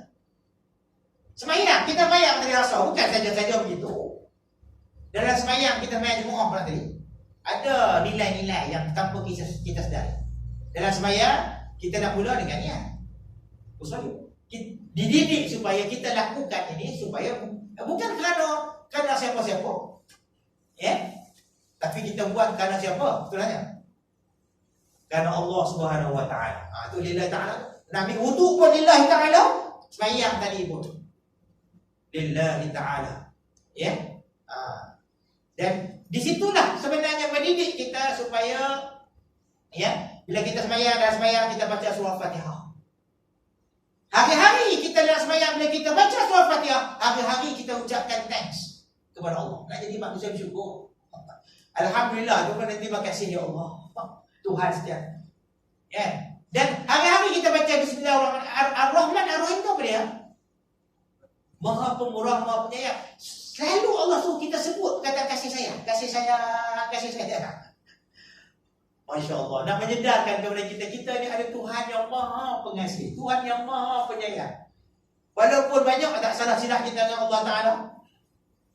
Semayang, kita mayang tadi rasa, bukan saja-saja begitu. Dalam semayang kita mayang jemaah pula tadi, ada nilai-nilai yang tanpa kita sedari. Dalam semayang kita nak mula dengan niat. Dididik supaya kita lakukan ini supaya bukan kerana siapa-siapa, ya, tapi kita buat kerana siapa? Betulnya kerana Allah Subhanahu Wa Taala. Itu lillahi ta'ala. Nabi wuduk pun lillahi ta'ala, semayang tadi pun lillahi ta'ala. Ya. Dan disitulah sebenarnya mendidik kita supaya, ya, bila kita semayang dan semayang kita baca surah Fatihah. Hari-hari kita dalam semayang, bila kita baca surah Fatihah, hari-hari kita ucapkan thanks kepada Allah. Nak jadi manusia bersyukur. Alhamdulillah, terima nanti makasih ya Allah, Tuhan sekian. Ya. Dan hari-hari kita baca Bismillahirrahmanirrahim. Ar-Rahman Ar-Rahim itu apa dia? Maha Pemurah, Maha Penyayang. Selalu Allah suruh kita sebut kata kasih sayang, kasih sayang, kasih sayang. Masya Allah, nak menyedarkan kepada kita ni ada Tuhan yang Maha Pengasih, Tuhan yang Maha Penyayang. Walaupun banyak tak salah silap kita dengan Allah Ta'ala,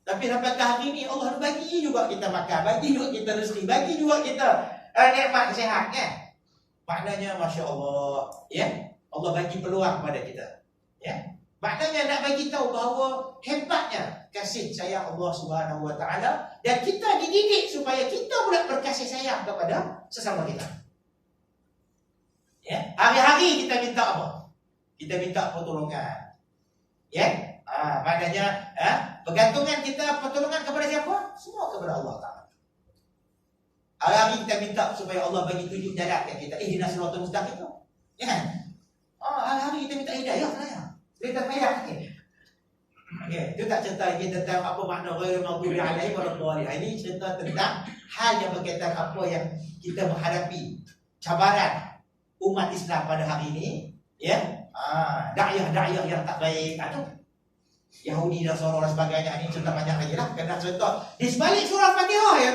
tapi sampai hari ni Allah bagi juga kita makan, bagi juga kita rezeki, bagi juga kita nikmat sihat, kan? Maknanya Masya Allah, ya, Allah bagi peluang pada kita, ya. Maknanya nak bagi tahu bahawa hebatnya kasih sayang Allah Subhanahu Wa Taala, dan kita dididik supaya kita pula berkasih sayang kepada sesama kita. Ya, hari-hari kita minta apa? Kita minta pertolongan. Ya, maknanya pergantungan kita pertolongan kepada siapa? Semua kepada Allah Taala. Hari-hari kita minta supaya Allah bagi tunjuk jalan kat kita. Ihdinas siratal mustaqim. Ya. Hari-hari kita minta hidayah saya. Kita payah ni. Okey, itu tak cerita lagi tentang apa makna ghairil maghdubi alaihim waladdallin. Ini cerita tentang hal yang berkaitan apa yang kita menghadapi cabaran umat Islam pada hari ini, ya. Dakwah yang tak baik atau Yahudi dan Nasara dan sebagainya, ini cerita panjang lagi lah. Kena cerita di sebalik surah Fatihah ya.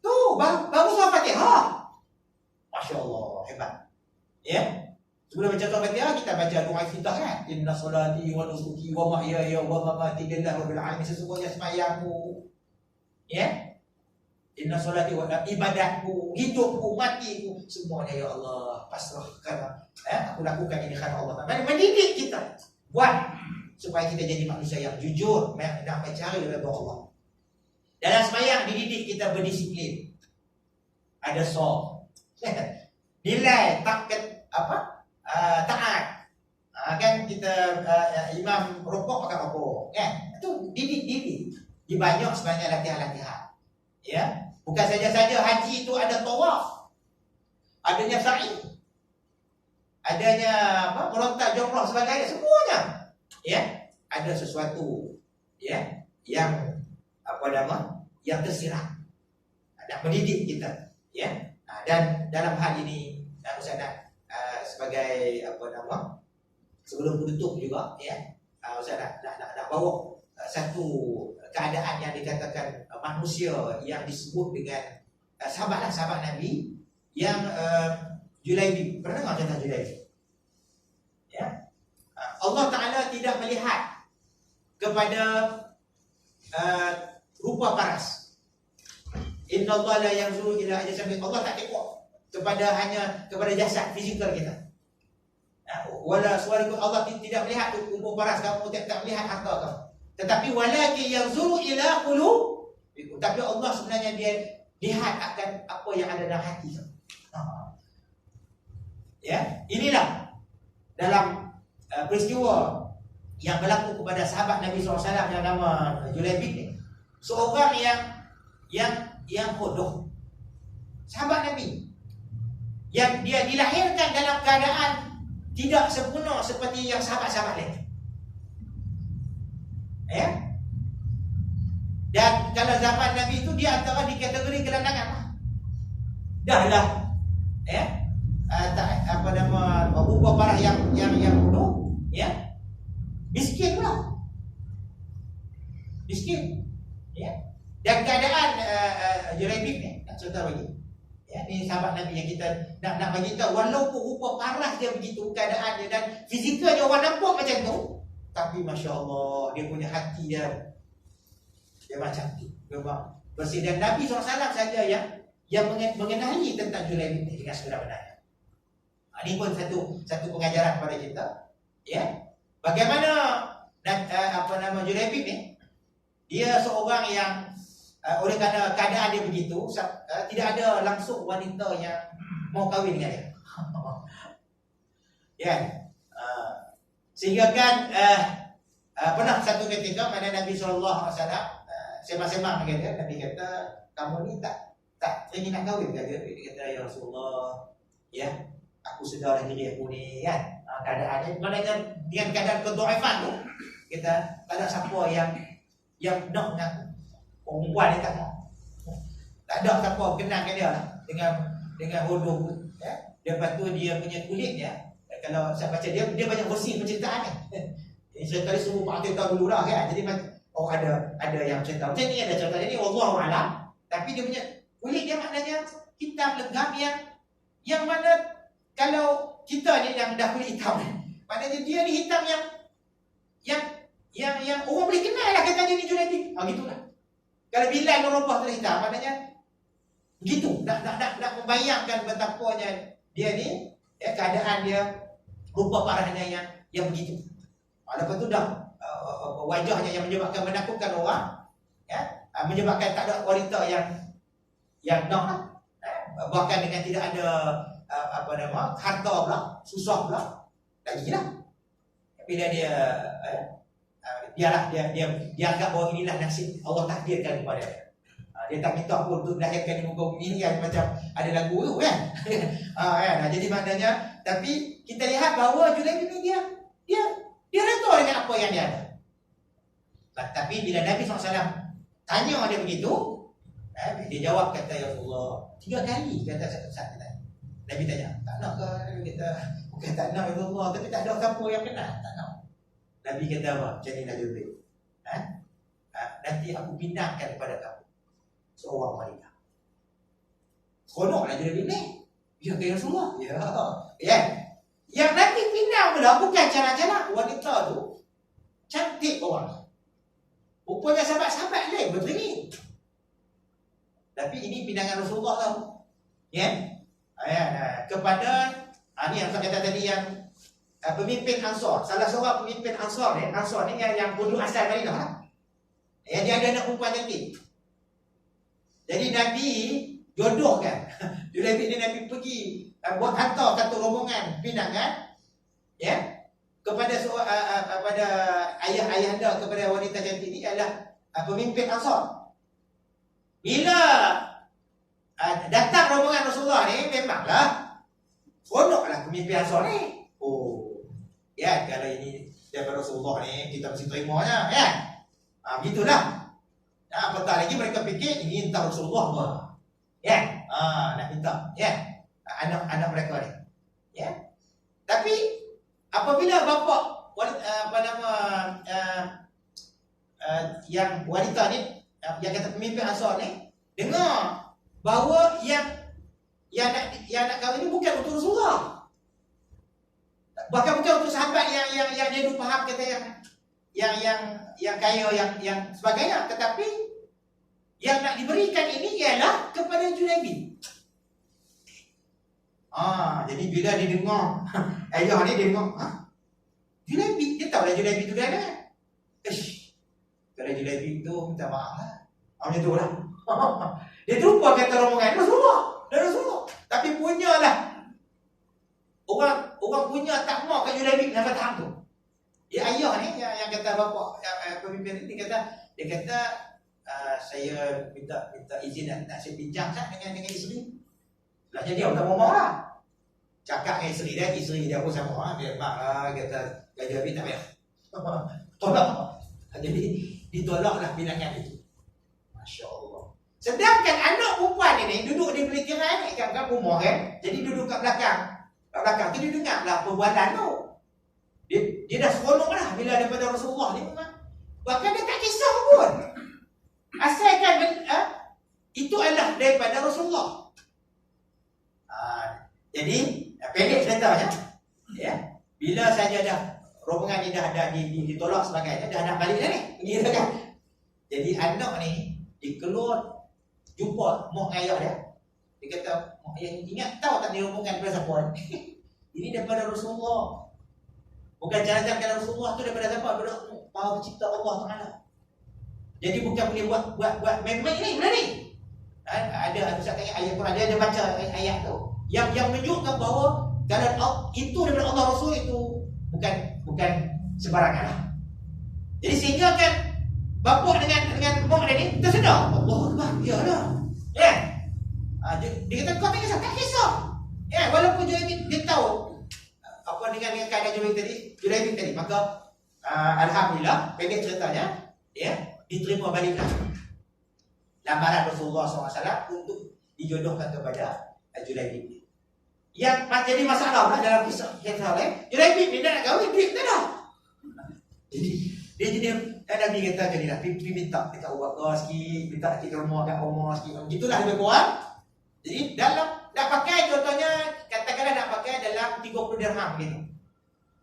Tu baru surah Fatihah. Masya Allah, hebat. Ya. Sebelum baca surah Fatihah, kita baca doa iftitah kan. Inna salati wa nusuki wa mahyaya wa mamati lillahi rabbil alamin. Sesungguhnya sembahyangku, ya. Inna salati wa ibadahku, hidupku, matiku, semuanya ya Allah pasrahkan. Aku lakukan ini karena Allah. Mendidik kita buat supaya kita jadi manusia yang jujur, nak mencari redha Allah. Dalam sembahyang dididik kita berdisiplin. Ada soft. Nilai takat taat. Kan kita imam rokok akan rokok, kan? Itu didik. Di banyak sebenarnya latihan-latihan. Ya, bukan saja haji itu ada tawaf. Adanya sa'i. Adanya merontak jumrah sebagainya, semuanya. Ya, ada sesuatu ya yang yang tersirat. Nak mendidik kita, ya. Dan dalam hal ini Ustaz nak sebagai sebelum menutup juga, ya, Ustaz nak bawa satu keadaan yang dikatakan manusia yang disebut dengan sahabat Nabi yang Julaibi. Pernah dengar tentang Julaibi? Ya. Allah Ta'ala tidak melihat kepada rupa paras. Inna Allah la yanzuru ila ajsamikum. Allah tak tengok hanya kepada jasad fizikal kita. Wala suwarikum, Allah tidak melihat rupa paras kamu, tak melihat harta kamu. Tetapi walakin yanzuru ila qulubikum. Tapi Allah sebenarnya dia lihat akan apa yang ada dalam hati kamu. Ya, inilah dalam peristiwa yang berlaku kepada sahabat Nabi SAW yang nama Julaibib ni. Seorang yang bodoh. Sahabat Nabi yang dia dilahirkan dalam keadaan tidak sempurna seperti yang sahabat-sahabat lain. Ya. Dan kalau zaman Nabi itu dia antara di kategori gelandangan. Dahlah. Ya. Rupa parah yang bodoh, ya. Miskin pula. Miskin. Ya. Dan keadaan Julaibib ni, nak cerita bagi. Ya, ni sahabat Nabi yang kita nak bagi tahu, walaupun rupa paras dia begitu keadaan dia dan fizikalnya orang nampak macam tu, tapi Masya Allah dia punya hati dia macam tu. Memang bersih. Dan Nabi SAW saja yang mengenali tentang Julaibib ni dengan sebenar-benarnya. Ini pun satu pengajaran kepada kita, ya. Bagaimana Julaibib ni, dia seorang yang oleh kerana keadaan dia begitu, tidak ada langsung wanita yang mau kahwin dengan dia. Ya. Sehingga kan pernah satu ketika mana Nabi SAW sembang-sembang dengan dia, Nabi kata, kamu ni tak ingin nak kahwin ke dia? Dia kata, ya Rasulullah, ya, aku sedar diri aku ni kan, keadaannya maknanya dengan keadaan kedhaifan tu, kita tak ada siapa yang nak dengan aku. Perempuan ni tak mau. Tak ada siapa kenal dengan dia lah, dengan bodoh, ya. Lepas tu dia punya kulit ya, kalau saya baca dia banyak versi penceritaan ni. Ini cerita ni semua Pak Tita dulu lah kan. Jadi ada yang cerita macam ni, ada cerita ni wallahu alam. Tapi dia punya kulit dia maknanya hitam legam yang mana kalau kita ni yang dah kulit hitam ni, maknanya dia ni hitam yang orang boleh kenal lah kata dia ni Julaibib. Gitulah. Kalau Bilal merubah tu hitam, maknanya begitu. Nak membayangkan betapanya dia ni keadaan dia rupa parahnya yang begitu. Lepas tu dah wajahnya yang menyebabkan menakutkan orang, menyebabkan tak ada wanita yang nak lah. Bahkan dengan tidak ada harta pula, susah pula, lagi lah. Bila dia dia anggap bahawa inilah nasib Allah takdirkan kepada dia. Dia tak minta pun untuk dilahirkan di muka bumi ni kan, macam ada lagu tu kan. Jadi maknanya, tapi kita lihat bahawa Julaibib ni dia redha dengan apa yang dia ada. Tapi bila Nabi SAW tanya dia begitu, dia jawab, kata, ya Rasulullah, 3 kali kata satu tadi. Nabi tanya, tak nak ke? Nabi kata, bukan tak nak ya Rasulullah, tapi tak ada siapa yang kenal, tak nak. Nabi kata apa? Macam ni lah Julaibib. Nanti aku pindahkan kepada kamu seorang wanita. Seronoklah Julaibib ni. Ya ke Rasulullah? Ya. Yang Nabi pindah pula bukan cara-cara. Wanita tu cantik orang. Rupanya sahabat-sahabat lain berteringin. Tapi ini pindangan Rasulullah tau. Kepada ni yang saya kata tadi, yang pemimpin Ansar. Salah seorang pemimpin Ansar ni. Ansar ni yang penduduk asal Madinah lah. Dia ada anak perempuan cantik. Jadi Nabi jodohkan Julaibib ni. Nabi pergi buat hantar satu rombongan pinangan kepada pada ayah-ayahanda kepada wanita cantik ni adalah pemimpin Ansar. Bila datang rombongan Rasulullah ni, memanglah seronoklah pemimpin Ansar ni. Kalau ini daripada Rasulullah ni, kita mesti terimanya begitulah. Apatah lagi mereka fikir ini entah Rasulullah pun. Nak minta anak mereka ni. Tapi apabila bapa yang wanita ni, yang kata pemimpin Ansar ni, dengar bahawa yang nak kahwin ni bukan untuk Rasulullah, bahkan bukan untuk sahabat yang dia dulu faham, kata yang kaya, yang sebagainya, tetapi yang nak diberikan ini ialah kepada Julaibib. Jadi bila dia dengar ayah ni, dia dengar Julaibib, dia tahu lah Julaibib tu dia ada. Kalau Julaibib tu minta maaf lah, macam tu lah. Dia terlupa kata rombongan Rasulullah. Tapi punyalah orang punya tak mau kat Julaibib dalam tahap tu. Ayah ni yang kata bapa pemimpin ni, dia kata saya minta izin nak saya bincang dengan isteri. Lah jadi dia tak mau lah. Cakap dengan isteri dia pun sama dia mak lah, kata Julaibib tak payah. Tolak. Jadi ditolaklah pinangan itu. Masya-Allah. Sedangkan anak perempuan ini duduk di pelitiran ni kan rumah kan. Jadi duduk kat belakang. Tu dia dengarlah perbuatan tu. Dia dah seronok lah bila daripada Rasulullah ni memang. Bahkan dia tak kisah pun. Asalkan itu adalah daripada Rasulullah. Jadi pendek ceritanya, bila saja dah rombongan ni dah ditolak sebagainya, dah nak balik dah ni, gitu kan. Jadi anak ni dikeluar jumpa mak ayah dia. Dia kata, mak ayah ingat tahu tak ni rombongan daripada siapa ni? Ini daripada Rasulullah. Bukan jalan-jalan Rasulullah tu daripada siapa? Daripada Maha Pencipta Allah Taala. Jadi bukan boleh buat main-main ni, benda ni. Ada Ustaz tanya ayat Quran, dia ada baca ayat tu yang menunjukkan bahawa kalau itu daripada Allah Rasul itu bukan sembarangan lah. Jadi sehingga kan bapa dengan mak dia ni tersedar. Allah Akbar, ya lah. Dia kata kau tak kisah. Walaupun dia tahu apa dengan keadaan Julaibib tadi, maka alhamdulillah pendek ceritanya diterima baliklah lamaran Rasulullah SAW untuk dijodohkan kepada Julaibib. Yang jadi masalah pula dalam kisah lain, Julaibib ni nak kahwin, duit tak ada. Jadi dia jadi Nabi kata jadilah pergi minta dekat Abu Bakar sikit, minta sikit rumah kat rumah sikit. Begitulah lebih kurang. Jadi dalam nak pakai, contohnya katakanlah nak pakai dalam 30 dirham gitu.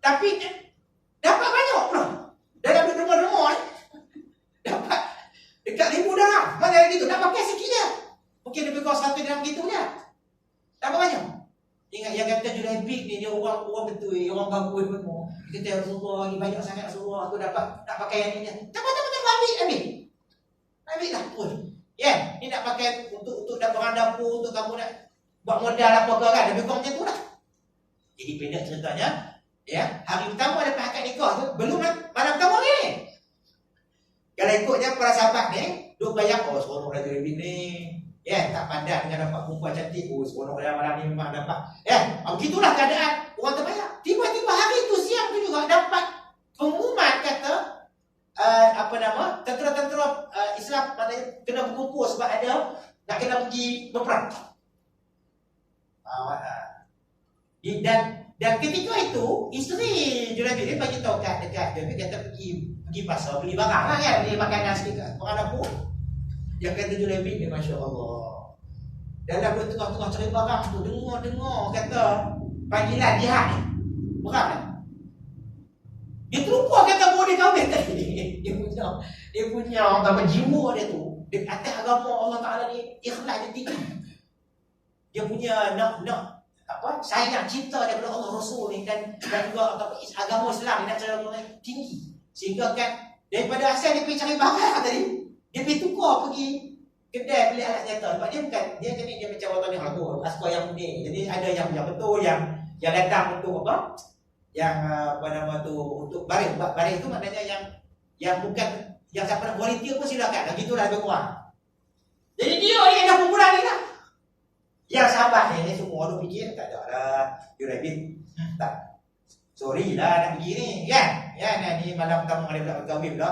Tapi dapat banyak pula. Dalam rumah-rumah dapat dekat 1000 dirham. Mana gitu, nak pakai sikit je. Mungkin lebih kurang 1 dirham gitu je. Dapat banyak. Ingat yang kata Julaibib ni dia orang betul, orang bagus pun. Kita ya Rasulullah lagi banyak sangat Rasulullah aku dapat nak pakai yang ini. Tak ambil lah pun. Ya, ni nak pakai untuk dapat barang dapur, untuk kamu nak buat modal apa ke kan, lebih kurang macam tu lah. Jadi pendek ceritanya, ya, hari pertama lepas akad nikah tu, belum malam pertama ni. Kalau ikutnya para sahabat ni, duk bayang, oh seronok lah Julaibib ni. Ya, tak pandai dengan dapat perempuan cantik, oh seronok lah malam ni memang dapat. Ya, begitulah keadaan orang terbayang. Tiba-tiba hari tu siang tu juga dapat pengumuman kata tentera-tentera Islam kena berkumpul sebab ada nak kena pergi berperang. Dan ketika itu isteri Julaibib ni bagi tahu dekat dia kata pergi pasar beli barang lah kan, beli makanan sikit orang dapur. Dia kata Julaibib ni Masya Allah, dalam tengah-tengah cari barang tu dengar kata panggilan jihad ni perang ni. Dia terlupa kata boleh kahwin tadi. Dia punya apa jiwa dia tu di atas agama Allah Taala ni ikhlas dia tinggi. Dia punya nak sayang cinta daripada Allah Rasul ni dan juga agama Islam ni nak cara tinggi. Sehingga kan daripada asal dia pergi cari barang tadi, dia pergi tukar pergi kedai beli alat senjata. Sebab dia macam orang ni lagu asal yang ni. Jadi ada yang betul yang datang untuk apa? Yang untuk baring. Baring tu maknanya yang bukan yang siapa nak volunteer pun silakan. Dan gitulah lebih kurang. Jadi dia yang dah pemula ni lah. Yang sahabat ni semua orang fikir tak ada lah Julaibib. Tak. Sorry lah nak pergi ni kan. Ya ni malam pertama kali pula berkahwin pula.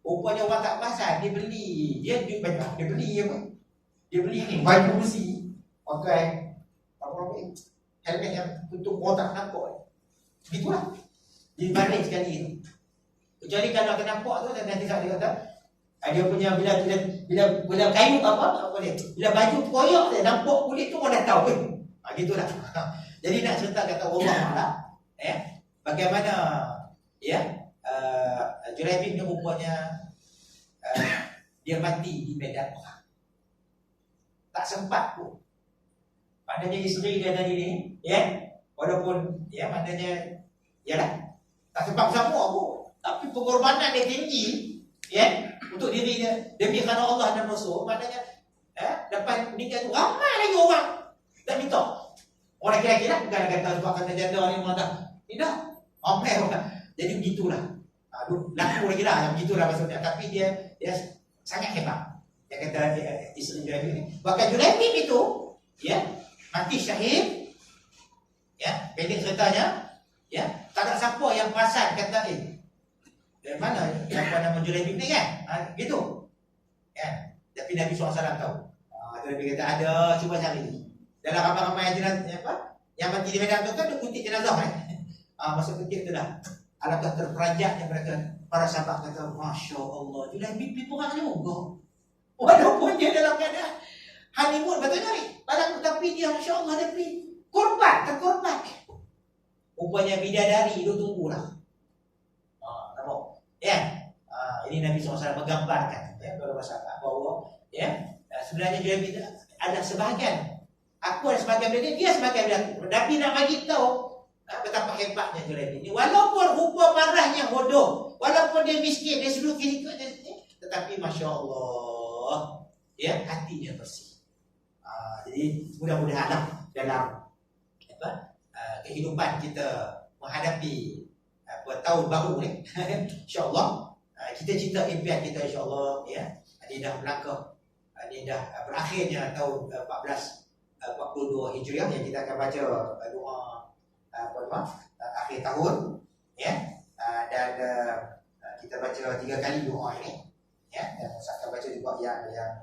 Rupanya orang tak pasal dia beli. Dia duit banyak. Dia beli apa? Dia beli ni baju besi. Pakai apa helmet yang tutup otak nampak. Begitulah. Dia balik sekali tu. Kecuali kalau kena nampak tu nanti dia kata dia punya bila kayu apa dia. Bila baju koyak dia nampak kulit tu orang dah tahu kan. Gitulah. Jadi nak cerita kata Allah lah. Bagaimana Julaibib ni rupanya dia mati di medan perang. Tak sempat pun. Maknanya isteri dia tadi ni, walaupun maknanya tak sempat bersama pun. Tapi pengorbanan dia tinggi, untuk diri dia demi kerana Allah dan Rasul. Maknanya lepas meninggal tu ramai lagi orang tak minta. Orang kira-kira bukan kata sebab kata janda ni orang dah tidak ramai orang. Jadi begitulah. Laku lagi lah yang begitulah maksudnya. Tapi dia sangat hebat. Dia kata isteri Julaibib ni. Bahkan Julaibib itu mati syahid. Pendek ceritanya. Tak ada siapa yang perasan kata dari mana nama Julaibib ni kan? Gitu. Tapi Nabi SAW tahu. Nabi kata ada, cuba cari. Dalam ramai-ramai yang mati di medan tu kan dia kutip jenazah kan. Masa kutip tu dah. Alangkah terperanjatnya mereka para sahabat kata Masya Allah Julaibib perang juga. Walaupun dia dalam keadaan honeymoon betul ni. Tapi dia Masya Allah dia pergi terkorban. Rupanya bidadari itu tunggulah. Nampak? Ini Nabi SAW menggambarkan kepada masyarakat bahawa sebenarnya Julaibib ada sebahagian. Aku ada sebahagian dari dia sebahagian dari aku. Nabi nak bagi tahu betapa hebatnya Julaibib ini. Walaupun rupa marahnya bodoh, walaupun dia miskin, dia sudut fizikal, tetapi Masya Allah, hatinya bersih. Jadi mudah-mudahan dalam kehidupan kita menghadapi tahun baru ni, insya-Allah cita-cita impian kita insya-Allah ini dah melangkah, ini dah berakhirnya tahun 1442 Hijriah yang kita akan baca doa akhir tahun dan kita baca 3 kali doa ini dan saya akan baca juga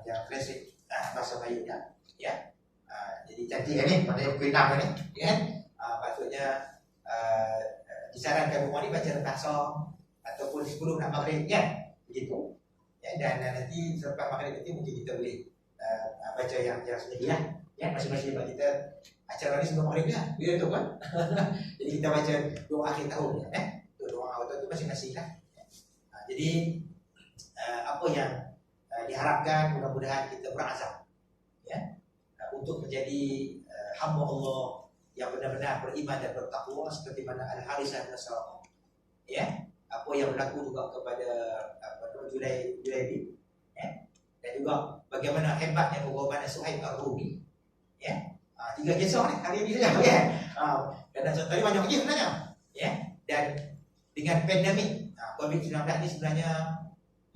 yang klasik bahasa Melayunya jadi cantik kan ni pada ke-6 ni maksudnya disarankan rumah ni baca lepas ataupun sebelum nak maghrib begitu dan nanti selepas maghrib nanti mungkin kita boleh baca yang sendiri masing-masing sebab kita acara ni sebelum maghrib dia tu kan. Jadi kita baca doa akhir tahun doa awal tahun tu masing-masing lah. Jadi apa yang diharapkan mudah-mudahan kita berazam untuk menjadi hamba Allah yang benar-benar beriman dan bertakwa seperti mana Al-Harithah bin Salamah. Ya, apa yang berlaku juga kepada Julaibi, ya, dan juga bagaimana hebatnya pengorbanan Suhaib Ar-Rumi. Ya, 3 kisah ni hari ini saja, ya. Dan tadi banyak lagi sebenarnya, ya. Dan dengan pandemik COVID-19 ni sebenarnya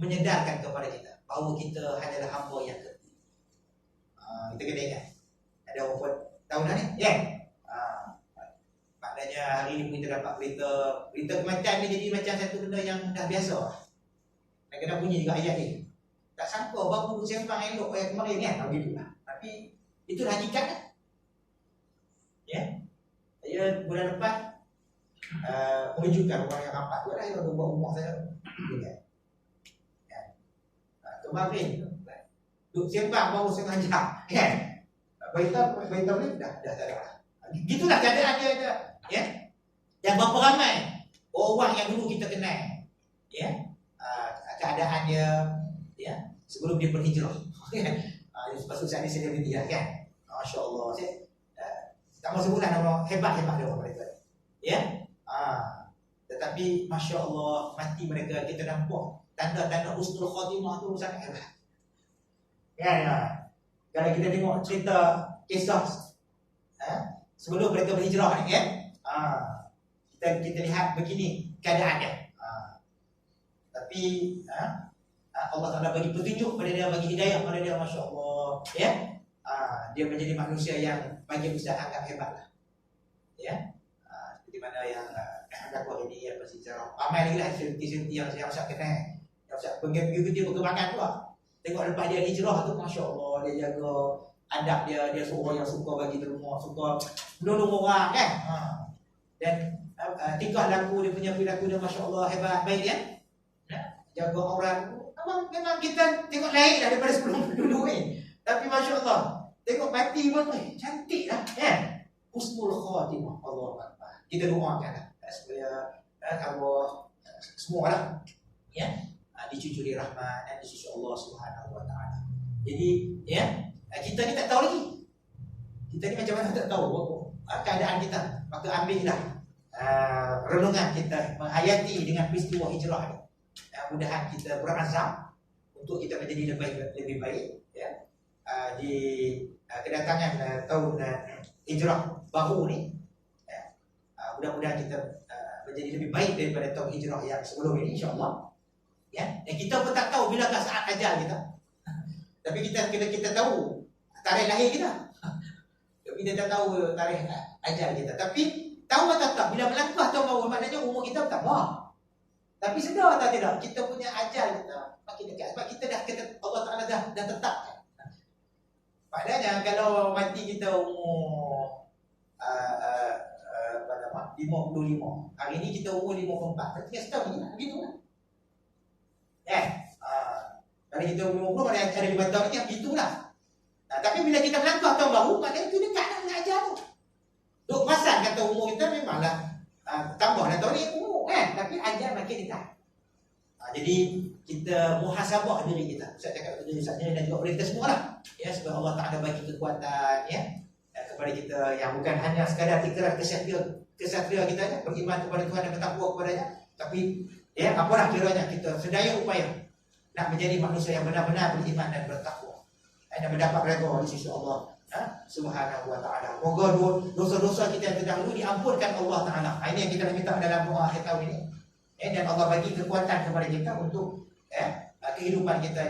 menyedarkan kepada kita bahawa kita adalah hamba yang kecil. Kita kena ingat ada berapa tahun dah ni, ya. Maknanya hari ini kita dapat berita kematian ni jadi macam satu benda yang dah biasa. Dan kena bunyi juga ayat ni. Tak sangka baru sembang elok kemarin kan, begitulah. Tapi itulah hakikatnya. Ya. Saya bulan lepas menunjukkan orang yang rapat tu adalah yang buat rumah saya. Ya. Kemarin duk sembang baru setengah jam, kan? Berita ni dah tak ada. Gitulah keadaan dia, ya. Yang berapa ramai orang yang dulu kita kenal, ya. Keadaan dia, ya, sebelum dia berhijrah. Pasal saat ni selebriti lah, kan? Masya-Allah. Saya tak mau sebutlah nama hebat-hebat dia orang mereka. Ya. Tetapi masya-Allah mati mereka kita nampak tanda-tanda husnul khatimah tu sangat hebat. Ya. Kalau kita tengok cerita kisah sebelum mereka berhijrah ni, ya. Kita lihat begini keadaannya. Tapi Allah Taala bagi petunjuk pada dia, bagi hidayah pada dia, masya-Allah, ya. Dia menjadi manusia yang bagi Ustaz anggap hebatlah. Ya. Seperti mana yang dakwah ini yang masih cara ramai lagi lah senti-senti yang saya Ustaz kenal. Yang Ustaz mengikuti perkembangan tu lah. Tengok lepas dia hijrah tu, masya-Allah, dia jaga adab dia seorang yang suka bagi derma, suka menolong orang, kan. Dan tingkah laku dia punya perilaku dia, masya-Allah, hebat, baik, ya. Jaga orang. Memang kita tengok lain lah daripada sebelum dulu ni. Tapi masya-Allah, tengok mati pun cantik lah, kan. Husnul khatimah. Allah Akbar. Kita doakan lah supaya Allah semua lah, ya, dicucuri rahmat dan di sisi Allah Subhanahu Wa Taala. Jadi, ya, kita ni tak tahu lagi. Kita ni macam mana tak tahu keadaan kita. Maka ambillah renungan kita menghayati dengan peristiwa hijrah ni. Mudahan kita berazam untuk kita menjadi lebih baik, ya. Di kedatangan tahun hijrah baru ni, ya. Mudah-mudahan kita menjadi lebih baik daripada tahun hijrah yang sebelum ini, insya-Allah, ya. Dan kita pun tak tahu bilakah saat ajal kita. Tapi kita tahu tarikh lahir kita. Kita tak tahu tarikh ajal kita. Tapi tahu atau tak bila melangkah tahun baru, maknanya umur kita bertambah. Tapi sedar atau tidak, kita punya ajal kita makin dekat. Sebab kita dah Allah Ta'ala dah tetapkan. Maknanya kalau mati kita umur 55, hari ni kita umur 54, berarti setahun lagi lah, begitu lah. Kalau kita umur 50, ada 5 tahun lagi, begitu lah. Tapi bila kita melangkah tahun baru, maknanya itu dekat dah dengan ajal tu. Duk pasal kata umur kita memanglah tambah dah tahun ni umur, kan. Tapi ajal makin dekat. Jadi kita muhasabah diri kita. Ustaz cakap diri Ustaz dan juga kepada kita semua lah, ya, sebab Allah Ta'ala bagi kekuatan, ya, kepada kita yang bukan hanya sekadar ikrar kesatria kita aja, beriman kepada Tuhan dan bertakwa kepadanya, tapi, ya, apalah kiranya kita sedaya upaya nak menjadi manusia yang benar-benar beriman dan bertakwa, dan mendapat redha di sisi Allah Subhanahu Wa Ta'ala. Moga dosa-dosa kita yang terdahulu diampunkan Allah Ta'ala. Ini yang kita minta dalam doa akhir tahun ini. Dan Allah bagi kekuatan kepada kita untuk kehidupan kita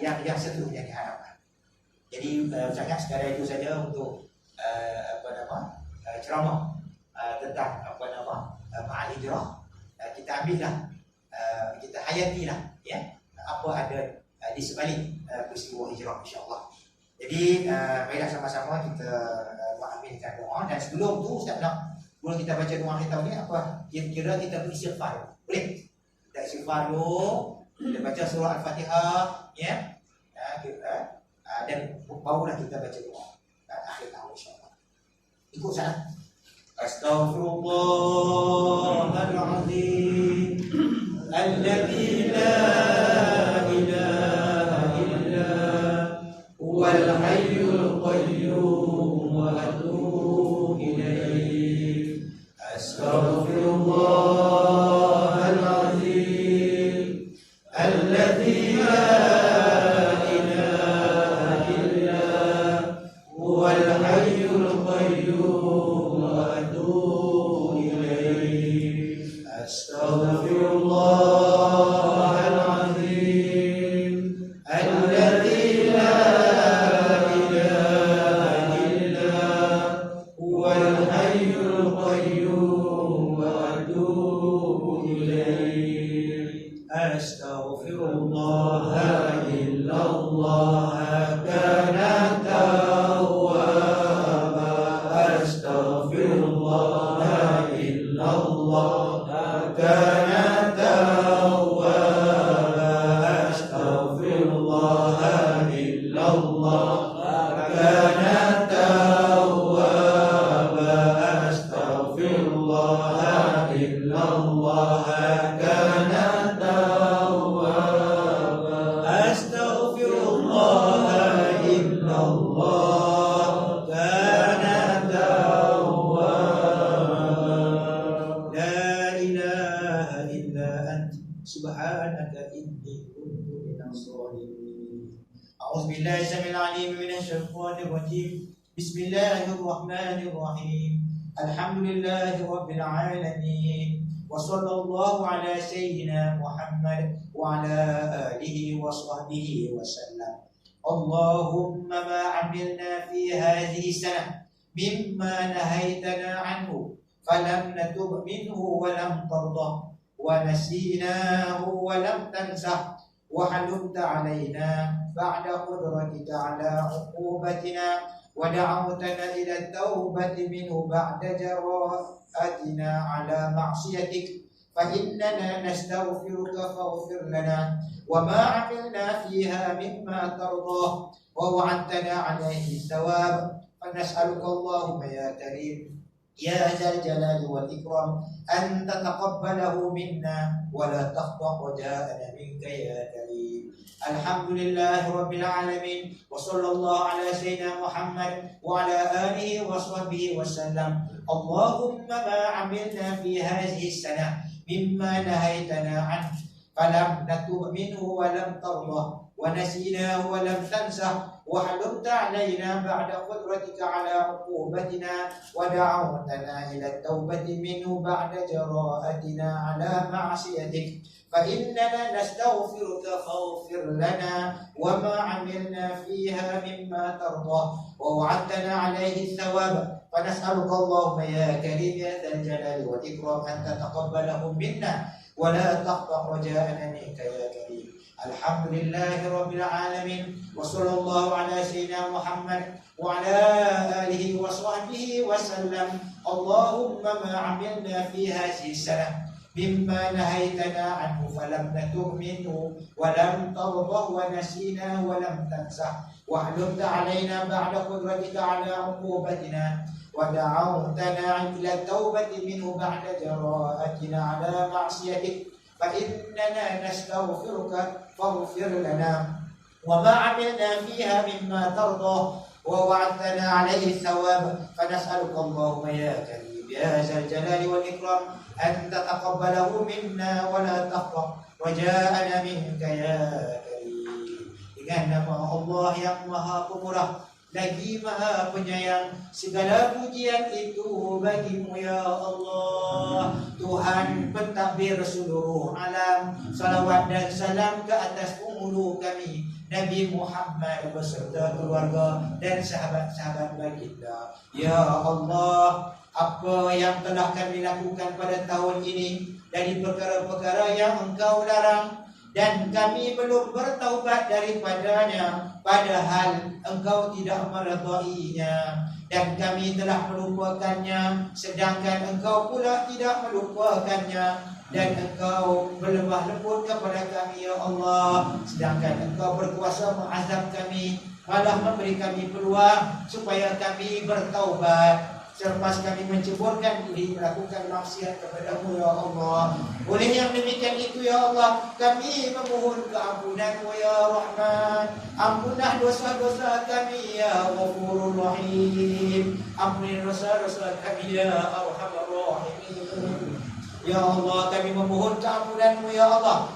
yang seterusnya diharapkan. Jadi sangat sekadar itu saja untuk ceramah tentang ma'al hijrah. Kita ambillah, kita hayatilah, ya, apa ada di sebalik peristiwa hijrah, insya-Allah. Jadi baiklah sama-sama kita mengaminkan doa. Dan sebelum tu Ustaz nak, sebelum kita baca doa kita ni, apa kira-kira kita beristighfar. Boleh? Kita istighfar dulu, kita baca surah Al-Fatihah, ya. Dan barulah kita baca doa akhir tahun, insya-Allah. Ikut sana. Astaghfirullahaladzim alladzi la ilaha illa huwal hayyul qayyum wa atubu ilaih. Astaghfirullahal azim alladzi la ilaha illa huwal hayyul qayyum wa atubu ilaih. Astaghfirullahal azim alladzi la ilaha illa huwal hayyul qayyum wa atubu ilaih. Astaghfirullah illallah kana tawwaba. Astaghfirullah illallah kana tawwaba. Astaghfirullah illallah kana tawwaba. Astaghfirullah illallah kana tawwaba. Astaghfirullah illallah kana tawwaba. La ilaha illa anta subhanaka inni kuntu minaz zalimin. A'udzu billahi samil alim minasy syaithanir rajim. Bismillahirrahmanirrahim. Alhamdulillahi rabbil alamin. Wa sallallahu ala sayyidina Muhammad wa ala alihi wa sahbihi wa sallam. Allahumma ma 'amilna fi hadhihi sanah mimma nahaitana anhu falam natub minhu wa lam tardah wa nasinahu wa lam tansah wa halumta alaina ba'da qudratika ala uqubatina wa da'awtana ila at-taubati minhu ba'da jara'atina ala ma'siyatik fa innana nastaghfiruka faghfir lana wa ma 'amilna fiha mimma tardah wa wa'adtana 'alayhi thawab fa nas'aluka Allahumma ya karim ya zal jalali wal ikram an tataqabbalahu minna wa la taqta raja'ana minka ya karim. Alhamdulillahi rabbil alamin wa sallallahu ala sayyidina Muhammad wa ala alihi wa sahbihi wa sallam. Allahumma ma 'amilna fi hadhihi sanah mimma nahaitana an falam natub minhu wa lam tardah wa nasinahu wa lam tansah wa halumta alaina ba'da qudratika ala uqubatina wa da'awtana ila at-taubati minhu ba'da jara'atina ala ma'siyatik fa innana nastaghfiruka faghfir lana wa ma 'amilna fiha mimma tardah wa wa'adtana 'alayhi thawab fa nas'aluka Allahumma ya karim ya dzal jalali wal ikram an tataqabbalahu minna wa la taqta raja'ana minka ya karim. Alhamdulillahi rabbil alamin wa sallallahu ala sayyidina Muhammad wa ala alihi wa sahbihi wa sallam. Allahumma ma 'amilna fi hadhihi sanah mimma nahaitana anhu falam natub minhu wa lam tardah wa nasina wa lam tansah wa halumta alaina ba'da qudratika ala uqubatina wa da'awtana ila taubati minhu ba'da jara'atina ala ma'siyatik fa innana nastaghfiruka faghfir lana wa ma 'amilna fiha mimma tardah wa wa'adtana 'alayhi thawab fa nas'aluka Allahumma ya karim ya zal jalali wal ikram an tataqabbalahu minna wa la taqta raja'ana minka ya karim. Dengan nama Allah yang Maha Pemurah lagi Maha Penyayang, segala pujian itu bagimu ya Allah, Tuhan pentadbir seluruh alam. Salawat dan salam ke atas penghulu kami Nabi Muhammad beserta keluarga dan sahabat-sahabat baginda. Ya Allah, apa yang telah kami lakukan pada tahun ini dari perkara-perkara yang Engkau larang dan kami belum bertaubat daripadanya, padahal Engkau tidak meredainya, dan kami telah melupakannya sedangkan Engkau pula tidak melupakannya, dan Engkau berlemah lembut kepada kami ya Allah, sedangkan Engkau berkuasa mengazab kami, malah memberi kami peluang supaya kami bertaubat selepas kami menceburkan diri melakukan maksiat kepada-Mu ya Allah. Oleh yang demikian itu ya Allah, kami memohon keampunan-Mu ya Rahman. Ampunlah dosa-dosa kami ya Ghafurur Rahim. Ampuni dosa-dosa kami ya Arhamar Rahimin. Ya Allah, kami memohon keampunan-Mu ya Allah.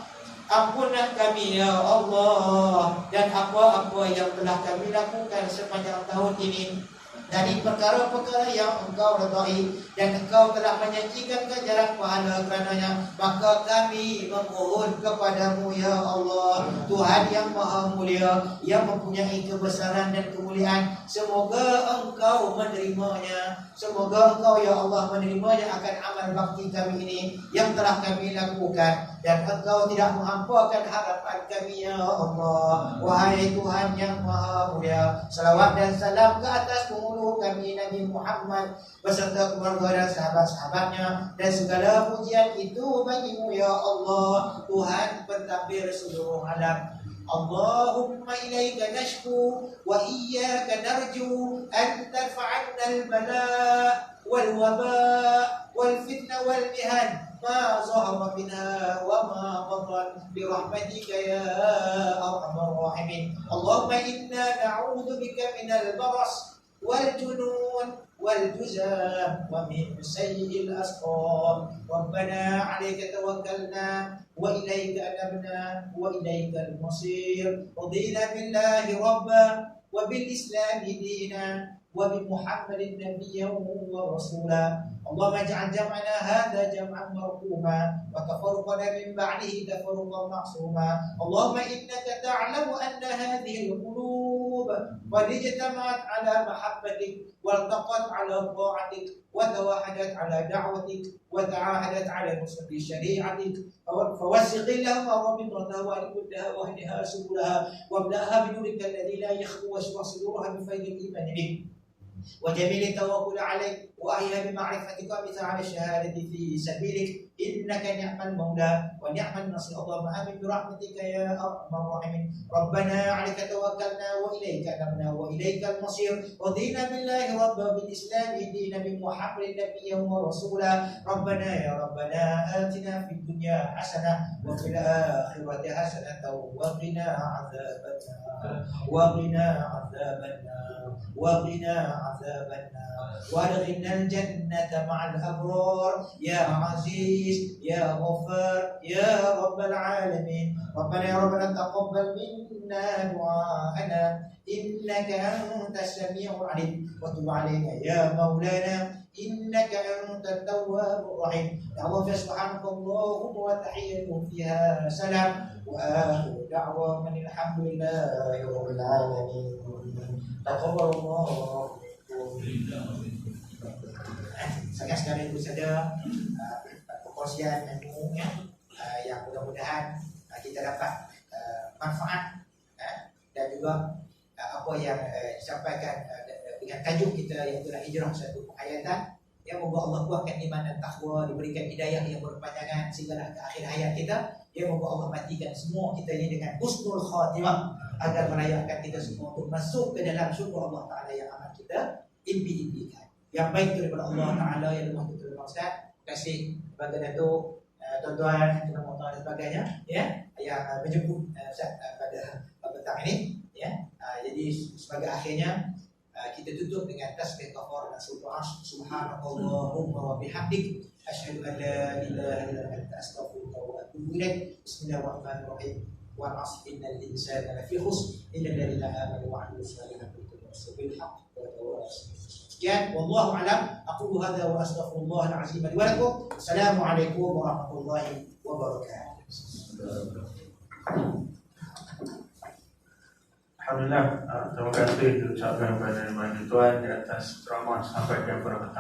Ampunlah kami ya Allah, dan apa-apa yang telah kami lakukan sepanjang tahun ini dari perkara-perkara yang Engkau redai dan Engkau telah menjanjikan ganjaran pahala kerananya, maka kami memohon kepadamu ya Allah, Tuhan yang maha mulia, yang mempunyai kebesaran dan kemuliaan, semoga Engkau menerimanya, semoga Engkau ya Allah menerimanya akan amal bakti kami ini yang telah kami lakukan, dan Engkau tidak menghampakan harapan kami ya Allah. Wahai Tuhan yang maha mulia, salawat dan salam ke atas penghulu kami Nabi Muhammad beserta keluarga dan sahabat-sahabatnya, dan segala pujian itu bagimu ya Allah, Tuhan pentadbir seluruh alam. Allahumma ilaika nashku wa iyyaka narju an tarfa'anna al-bala' wal waba' wal fitna wal mihan ma zahara minha wa ma batan bi rahmatika ya arhamar rahimin. Allahumma inna na'udzu bika minal baras wal junun wal juzam wa min sayyi'il asqam. Rabbana 'alaika tawakkalna wa ilaika anabna wa ilaikal masir. Radina billahi rabba wa bil islami dina wa bi Muhammadin nabiyyan wa rasula. Allahumma ij'al jam'ana hadha jam'an marhuma wa tafarruqana min ba'dihi tafarruqan ma'suma. Allahumma innaka ta'lamu anna hadhihi al-qulub qad ijtama'at 'ala mahabbatik والتقت على طاعتك وتوحدت على دعوتك وتعاهدت على نصرة شريعتك فوسق اللهم رابطتها وألكدها واهدها سبلها واملأها بنورك الذي لا يخفو واشرح صدورها بفيض الإيمان بك وجميل التوكل عليك وأحيها بمعرفتك ومثال الشهادة في سبيلك إنك نعم المولى ونعم النصير. اللهم آمين برحمتك يا أرحم الراحمين. ربنا عليك توكلنا وإليك أنبنا وإليك المصير. رضينا بالله ربا بالإسلام دينا بمحمد نبيا ورسولا. ربنا يا ربنا آتنا في الدنيا حسنة وفي الآخرة حسنة وقنا عذاب النار وقنا عذاب النار وقنا عذاب النار وادخلنا الجنة مع الأبرار يا عزيز يا غفار يا رب العالمين. ربنا يا ربنا تقبل منا دعاءنا إنك أنت السميع العليم وتب علينا يا مولانا إنك أنت التواب الرحيم. دعوة سبحانك اللهم وتحيتهم فيها سلام وآخر دعوة من الحمد لله رب العالمين. تقبل الله. Sekali itu saja perkongsian ilmunya yang mudah-mudahan kita dapat manfaat dan juga apa yang disampaikan dengan tajuk kita iaitu hijrah, satu penghayatan yang moga Allah kuatkan iman dan takwa, diberikan hidayah yang berpanjangan sehinggalah ke akhir hayat kita. Ya moga Allah matikan semua kita ini dengan husnul khatimah agar melayakan kita semua untuk masuk ke dalam syurga Allah Ta'ala yang amat kita impi-impikan. Yang baik daripada Allah Ta'ala yang lemah itu terima Ustaz. Terima kasih kepada Datuk, tuan-tuan, tuan-tuan dan sebagainya ya, yang menjemput Ustaz pada petang ini ya. Jadi sebagai akhirnya kita tutup dengan tasbih kafaratul subhanakallahumma wa bihamdik asyhadu an la ilaha illa anta astaghfiruka wa atubu ilaik. Bismillahirrahmanirrahim. Wa asr innal insana lafi khusr illa alladhina amanu wa 'amilus solihati wa tawassaw bil haqq wa tawassaw. Sekian, wallahu a'lam. Aqulu hadza wa astaghfirullahal azim li wa lakum. Assalamualaikum warahmatullahi wabarakatuh. Alhamdulillah, terima kasih diucapkan kepada Tuan di atas ceramah sampai ke pertama.